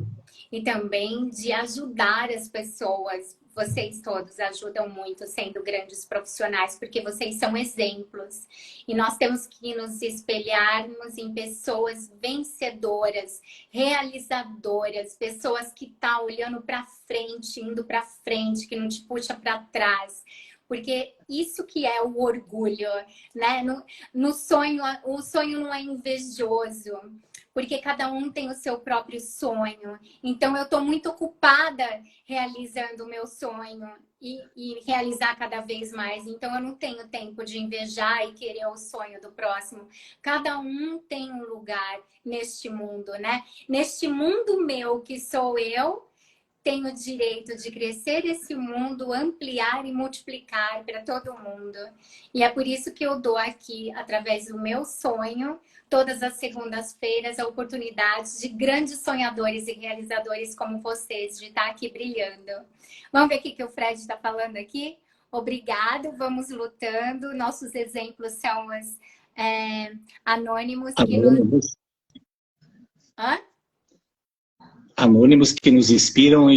S1: e também de ajudar as pessoas. Vocês todos ajudam muito sendo grandes profissionais, porque vocês são exemplos. E nós temos que nos espelharmos em pessoas vencedoras, realizadoras, pessoas que estão olhando para frente, indo para frente, que não te puxa para trás. Porque isso que é o orgulho, né? No sonho, o sonho não é invejoso. porque cada um tem o seu próprio sonho. Então, eu estou muito ocupada realizando o meu sonho e realizar cada vez mais. Então, eu não tenho tempo de invejar e querer o sonho do próximo. Cada um tem um lugar neste mundo, né? Neste mundo meu, que sou eu, tenho o direito de crescer esse mundo, ampliar e multiplicar para todo mundo. E é por isso que eu dou aqui, através do meu sonho, todas as segundas-feiras, a oportunidade de grandes sonhadores e realizadores como vocês, de estar aqui brilhando. Vamos ver o que o Fred está falando aqui? Obrigado, vamos lutando. Nossos exemplos são os anônimos que nos... Hã?
S2: Anônimos que nos inspiram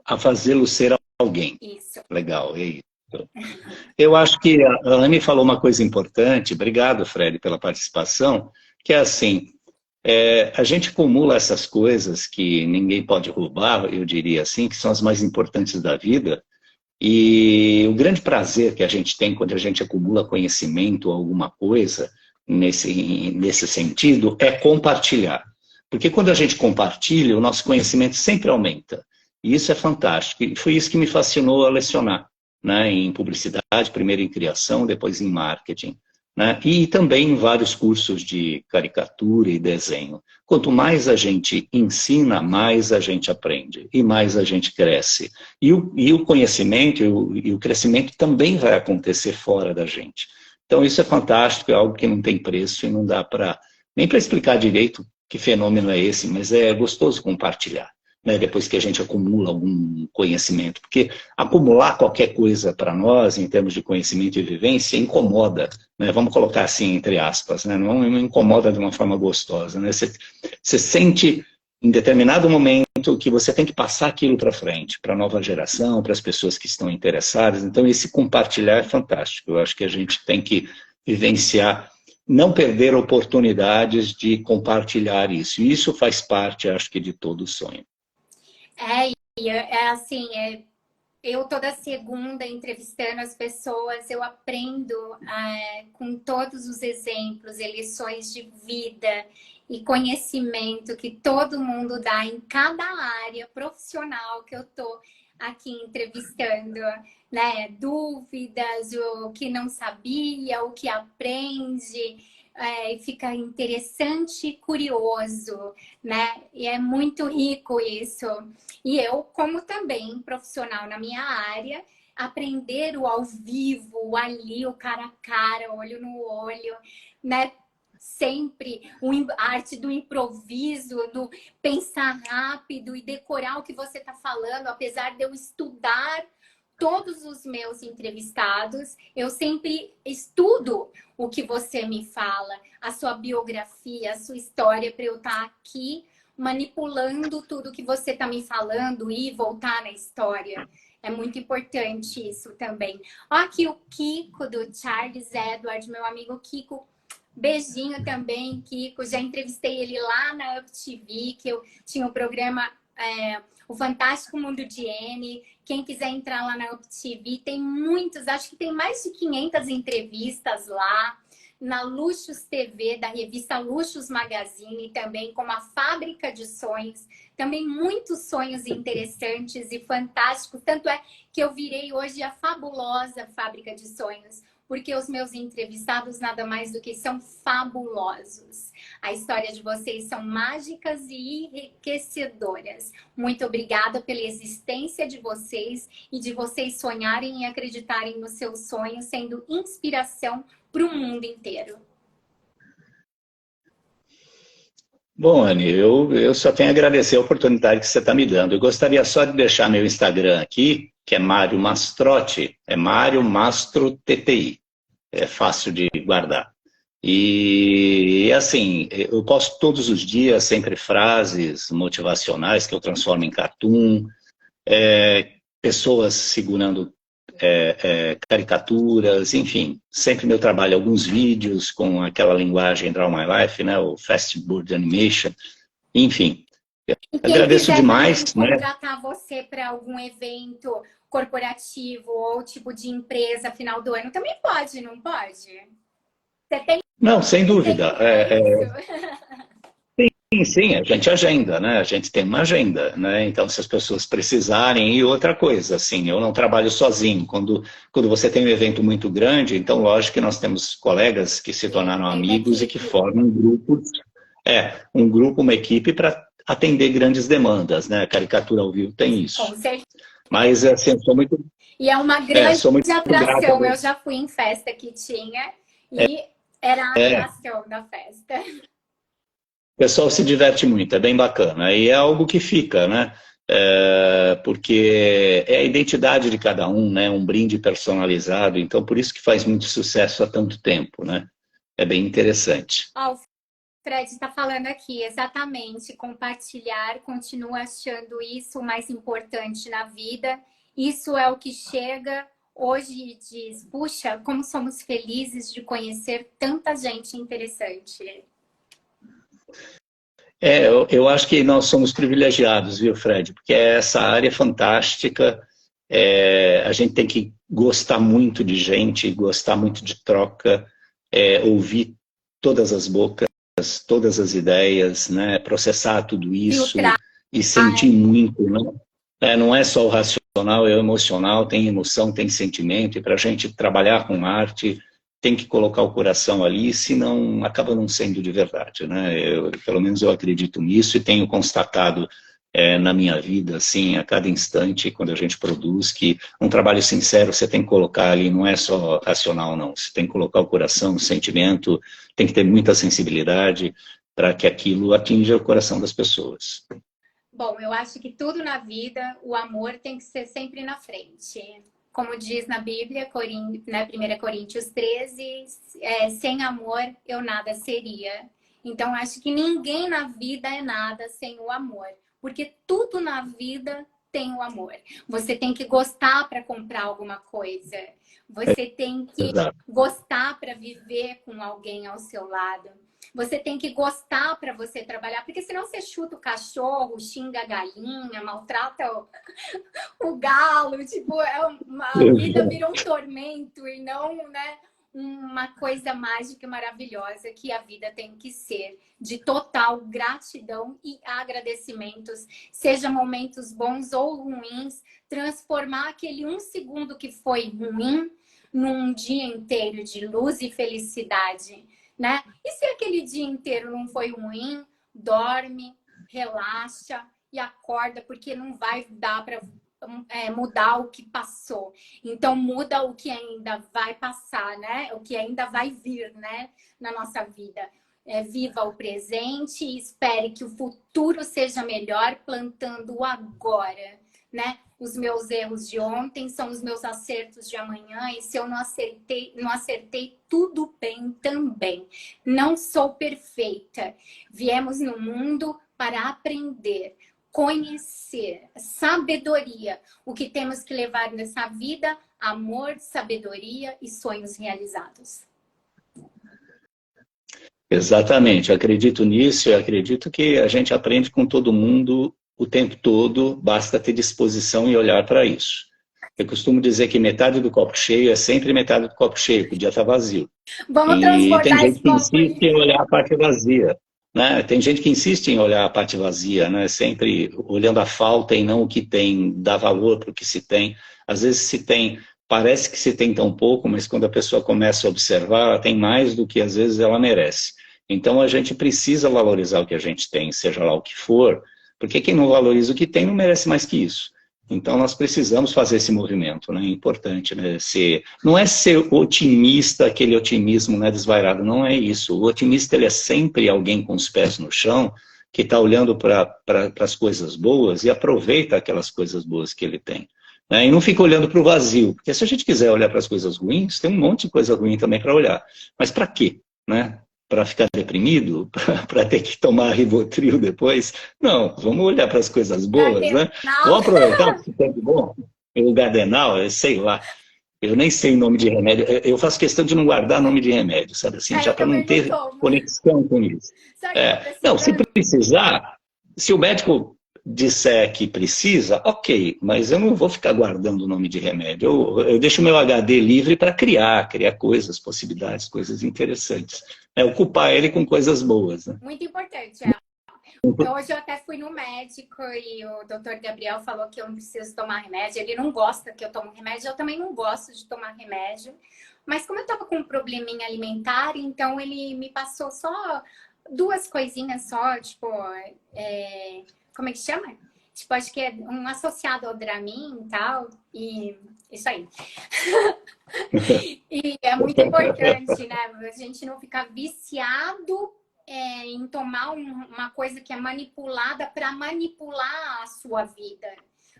S2: a fazê-lo ser alguém.
S1: Isso.
S2: Legal, é isso. Eu acho que a Anne falou uma coisa importante, obrigado, Fred, pela participação, que é assim, a gente acumula essas coisas que ninguém pode roubar, eu diria assim, que são as mais importantes da vida, e o grande prazer que a gente tem quando a gente acumula conhecimento ou alguma coisa nesse sentido é compartilhar. Porque quando a gente compartilha, o nosso conhecimento sempre aumenta. E isso é fantástico. E foi isso que me fascinou a lecionar, né? Em publicidade, primeiro em criação, depois em marketing. Né? E também em vários cursos de caricatura e desenho. Quanto mais a gente ensina, mais a gente aprende. E mais a gente cresce. E o conhecimento e o crescimento também vai acontecer fora da gente. Então isso é fantástico, é algo que não tem preço e não dá nem para explicar direito que fenômeno é esse, mas é gostoso compartilhar, né? Depois que a gente acumula algum conhecimento, porque acumular qualquer coisa para nós, em termos de conhecimento e vivência, incomoda, né? Vamos colocar assim, entre aspas, né? Não incomoda de uma forma gostosa, né? Você sente, em determinado momento, que você tem que passar aquilo para frente, para a nova geração, para as pessoas que estão interessadas, então esse compartilhar é fantástico, eu acho que a gente tem que vivenciar, não perder oportunidades de compartilhar isso. E isso faz parte, acho que, de todo o sonho.
S1: Assim, eu toda segunda entrevistando as pessoas, eu aprendo com todos os exemplos e lições de vida e conhecimento que todo mundo dá em cada área profissional que eu tô aqui entrevistando, né? Dúvidas, o que não sabia, o que aprende, e fica interessante e curioso, né? E é muito rico isso. E eu, como também profissional na minha área, aprender o ao vivo, ali, o cara a cara, olho no olho, né? Sempre a arte do improviso, do pensar rápido e decorar o que você está falando, apesar de eu estudar todos os meus entrevistados, eu sempre estudo o que você me fala, a sua biografia, a sua história, para eu estar aqui manipulando tudo que você está me falando e voltar na história. É muito importante isso também. Ó, aqui o Kiko, do Charles Edward, meu amigo Kiko. Beijinho também, Kiko. Já entrevistei ele lá na UpTV, que eu tinha um programa... O Fantástico Mundo de N. Quem quiser entrar lá na UpTV, tem muitos, acho que tem mais de 500 entrevistas lá. Na Luxus TV, da revista Luxus Magazine, também como a Fábrica de Sonhos. Também muitos sonhos interessantes e fantásticos. Tanto é que eu virei hoje a fabulosa Fábrica de Sonhos, porque os meus entrevistados nada mais do que são fabulosos. A história de vocês são mágicas e enriquecedoras. Muito obrigada pela existência de vocês e de vocês sonharem e acreditarem nos seus sonhos, sendo inspiração para o mundo inteiro.
S2: Bom, Anne, eu só tenho a agradecer a oportunidade que você está me dando. Eu gostaria só de deixar meu Instagram aqui, que é Mário Mastrotti, é Mário Mastro TTI. É fácil de guardar. E assim, eu posto todos os dias sempre frases motivacionais que eu transformo em cartoon, pessoas segurando caricaturas, enfim, sempre meu trabalho, alguns vídeos com aquela linguagem Draw My Life, né, o Fast Bird Animation, enfim. Agradeço demais.
S1: Contratar você para algum evento corporativo ou tipo de empresa final do ano, também pode, não pode? Você tem...
S2: Não, sem dúvida. sim, a gente agenda, né? A gente tem uma agenda, né? Então, se as pessoas precisarem, e outra coisa, assim, eu não trabalho sozinho. Quando você tem um evento muito grande, então, lógico que nós temos colegas que se
S1: Sim,
S2: tornaram
S1: tem uma
S2: amigos e que
S1: equipe.
S2: formam grupos, um grupo, uma equipe para atender grandes demandas, né? A caricatura ao vivo tem
S1: Com
S2: isso.
S1: certeza.
S2: Mas, assim, eu
S1: E é uma grande
S2: sou muito grato.
S1: atração. Eu já fui em festa que tinha e era a atração da festa.
S2: O pessoal se diverte muito, é bem bacana. E é algo que fica, né? Porque é a identidade de cada um, né? Um brinde personalizado. Então, por isso que faz muito sucesso há tanto tempo, né? É bem interessante.
S1: O Fred está falando aqui, exatamente. Compartilhar, continua achando isso o mais importante na vida. Isso é o que chega hoje e diz, puxa, como somos felizes de conhecer tanta gente interessante.
S2: Eu acho que nós somos privilegiados, viu, Fred? Porque essa área é fantástica. A gente tem que gostar muito de gente, gostar muito de troca, ouvir todas as bocas, todas as ideias, né? Processar tudo isso
S1: Filtrar.
S2: e sentir muito, né? Não é só o racional, é o emocional, tem emoção, tem sentimento, e para a gente trabalhar com arte tem que colocar o coração ali, senão acaba não sendo de verdade, né? Pelo menos eu acredito nisso e tenho constatado na minha vida, assim, a cada instante, quando a gente produz, que um trabalho sincero você tem que colocar ali, não é só racional, não. Você tem que colocar o coração, o sentimento, tem que ter muita sensibilidade para que aquilo atinja o coração das pessoas.
S1: Bom, eu acho que tudo na vida, o amor tem que ser sempre na frente. Como diz na Bíblia, né, 1 Coríntios 13, sem amor eu nada seria. Então, acho que ninguém na vida é nada sem o amor. Porque tudo na vida tem o amor. Você tem que gostar para comprar alguma coisa. Você tem que gostar para viver com alguém ao seu lado. Você tem que gostar para você trabalhar, porque senão você chuta o cachorro, xinga a galinha, maltrata o galo, tipo, a vida vira um tormento e não, né, uma coisa mágica e maravilhosa que a vida tem que ser, de total gratidão e agradecimentos, seja momentos bons ou ruins, transformar aquele 1 segundo que foi ruim num dia inteiro de luz e felicidade. Né? E se aquele dia inteiro não foi ruim, dorme, relaxa e acorda, porque não vai dar para mudar o que passou. Então, muda o que ainda vai passar, né? O que ainda vai vir, né? Na nossa vida. Viva o presente e espere que o futuro seja melhor plantando o agora, né? Os meus erros de ontem são os meus acertos de amanhã, e se eu não acertei, tudo bem também. Não sou perfeita. Viemos no mundo para aprender, conhecer, sabedoria. O que temos que levar nessa vida? Amor, sabedoria e sonhos realizados.
S2: Exatamente, eu acredito nisso, eu acredito que a gente aprende com todo mundo o tempo todo, basta ter disposição e olhar para isso. Eu costumo dizer que metade do copo cheio é sempre metade do copo cheio, podia estar vazio.
S1: Vamos
S2: E tem
S1: transportar
S2: gente
S1: esse
S2: que
S1: copo aí.
S2: insiste em olhar a parte vazia, né? Tem gente que insiste em olhar a parte vazia, né? Sempre olhando a falta e não o que tem, dá valor para o que se tem. Às vezes se tem, parece que se tem tão pouco, mas quando a pessoa começa a observar, ela tem mais do que às vezes ela merece. Então a gente precisa valorizar o que a gente tem, seja lá o que for, porque quem não valoriza o que tem não merece mais que isso. Então nós precisamos fazer esse movimento, né? É importante, né? Não é ser otimista, aquele otimismo, né, desvairado, não é isso. O otimista, ele é sempre alguém com os pés no chão, que está olhando para as coisas boas e aproveita aquelas coisas boas que ele tem. Né? E não fica olhando para o vazio, porque se a gente quiser olhar para as coisas ruins, tem um monte de coisa ruim também para olhar. Mas para quê? Né? Para ficar deprimido, para ter que tomar Rivotril depois. Não, vamos olhar para as coisas boas, né? Vamos aproveitar esse tempo bom. O Gardenal, sei lá, eu nem sei o nome de remédio. Eu faço questão de não guardar nome de remédio, sabe assim, já para não ter conexão com isso. Não, se precisar, se o médico disser que precisa, ok, mas eu não vou ficar guardando o nome de remédio. Eu deixo o meu HD livre para criar coisas, possibilidades, coisas interessantes. Ocupar ele com coisas boas. Né?
S1: Muito importante. Hoje eu até fui no médico e o doutor Gabriel falou que eu não preciso tomar remédio. Ele não gosta que eu tome remédio, eu também não gosto de tomar remédio. Mas como eu tava com um probleminha alimentar, então ele me passou só 2 coisinhas só, tipo, como é que chama? Tipo, acho que é um associado ao Dramin e tal, e isso aí. E é muito importante, né? A gente não ficar viciado em tomar uma coisa que é manipulada para manipular a sua vida.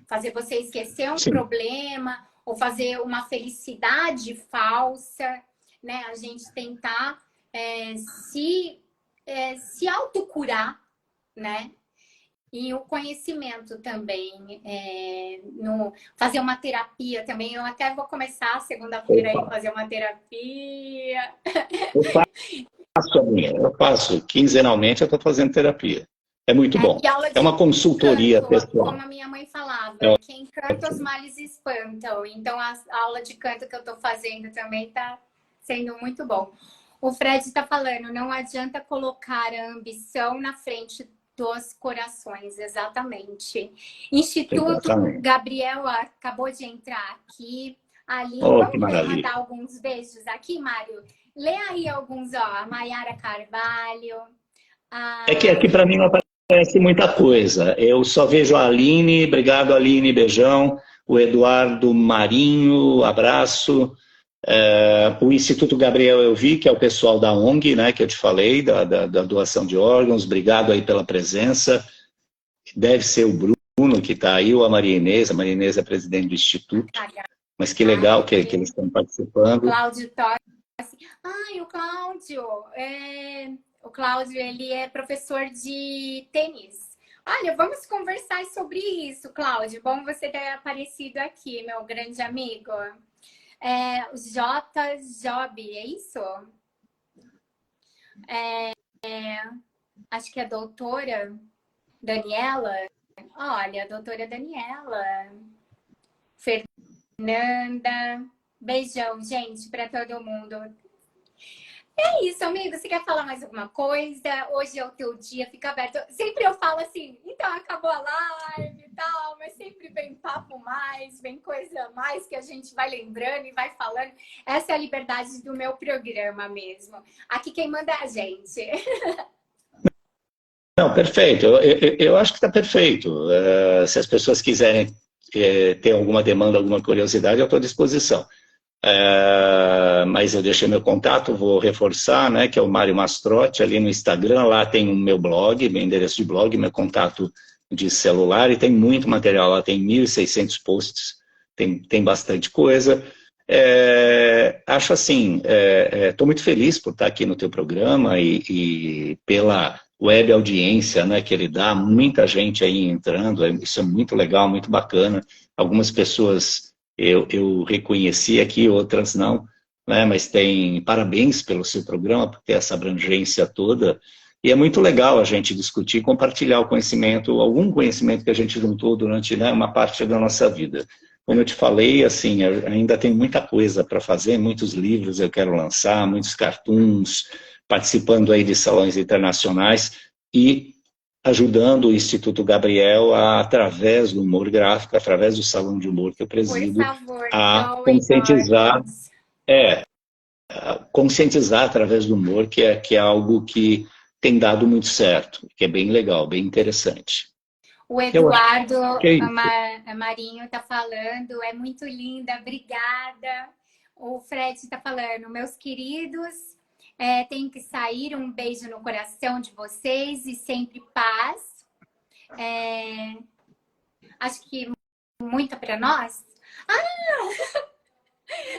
S1: Fazer você esquecer um problema ou fazer uma felicidade falsa, né? A gente tentar se autocurar, né? E o conhecimento também, fazer uma terapia também. Eu até vou começar segunda-feira aí fazer uma terapia.
S2: Eu faço. Quinzenalmente eu estou fazendo terapia. É muito bom. É uma consultoria pessoal.
S1: Como a minha mãe falava, quem canta os males espantam. Então a aula de canto que eu estou fazendo também está sendo muito bom. O Fred está falando, não adianta colocar a ambição na frente dos corações, exatamente. Instituto Gabriel acabou de entrar aqui. Ali, vamos mandar alguns beijos aqui, Mário? Lê aí alguns, ó. A Maiara Carvalho.
S2: É que aqui para mim não aparece muita coisa. Eu só vejo a Aline, obrigado Aline, beijão. O Eduardo Marinho, abraço. O Instituto Gabriel eu vi, que é o pessoal da ONG, né, que eu te falei, da doação de órgãos. Obrigado aí pela presença. Deve ser o Bruno que está aí, ou a Maria Inês. A Maria Inês é presidente do Instituto. Mas que legal que eles estão participando.
S1: Cláudio Torres. Ai, o Cláudio, ele é professor de tênis. Olha, vamos conversar sobre isso, Cláudio. Bom você ter aparecido aqui, meu grande amigo. J. Job, é isso? Acho que é a doutora Daniela. Olha, a doutora Daniela. Fernanda. Beijão, gente, para todo mundo. É isso, amigo. Você quer falar mais alguma coisa? Hoje é o teu dia, fica aberto. Sempre eu falo assim, então acabou a live e tal, mas sempre vem papo mais, vem coisa mais que a gente vai lembrando e vai falando. Essa é a liberdade do meu programa mesmo. Aqui quem manda é a gente.
S2: Não, perfeito. Eu acho que está perfeito. Se as pessoas quiserem ter alguma demanda, alguma curiosidade, eu estou à disposição. Mas eu deixei meu contato, vou reforçar, né, que é o Mário Mastrotti, ali no Instagram. Lá tem o meu blog, meu endereço de blog, meu contato de celular, e tem muito material lá, tem 1.600 posts, tem bastante coisa. Acho assim, estou muito feliz por estar aqui no teu programa e pela web audiência, né, que ele dá, muita gente aí entrando, isso é muito legal, muito bacana. Algumas pessoas eu reconheci aqui, outras não, né, mas parabéns pelo seu programa, por ter essa abrangência toda, e é muito legal a gente discutir, compartilhar o conhecimento, algum conhecimento que a gente juntou durante, né, uma parte da nossa vida. Como eu te falei, assim, ainda tem muita coisa para fazer, muitos livros eu quero lançar, muitos cartoons, participando aí de salões internacionais e ajudando o Instituto Gabriel através do humor gráfico, através do salão de humor que eu presido, a conscientizar através do humor, que é algo que tem dado muito certo, que é bem legal, bem interessante.
S1: O Eduardo Marinho está falando, é muito linda, obrigada. O Fred está falando, meus queridos, tem que sair, um beijo no coração de vocês e sempre paz. Acho que muita para nós.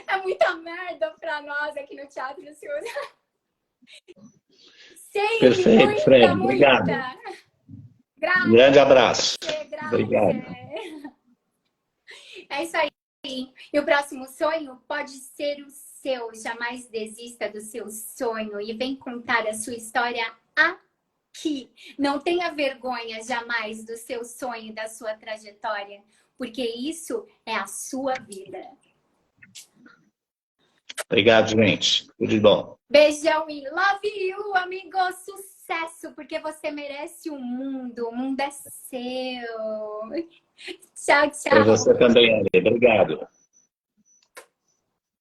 S1: É muita merda para nós aqui no Teatro Ciúde.
S2: Perfeito, Fred, obrigado. Um grande abraço. Obrigado.
S1: É isso aí. E o próximo sonho pode ser o seu. Jamais desista do seu sonho e vem contar a sua história aqui. Não tenha vergonha jamais do seu sonho, da sua trajetória, porque isso é a sua vida.
S2: Obrigado, gente. Tudo de bom.
S1: Beijão e love you, amigo. Sucesso, porque você merece o mundo. O mundo é seu. Tchau,
S2: Para
S1: tchau.
S2: você também, Ale. Obrigado.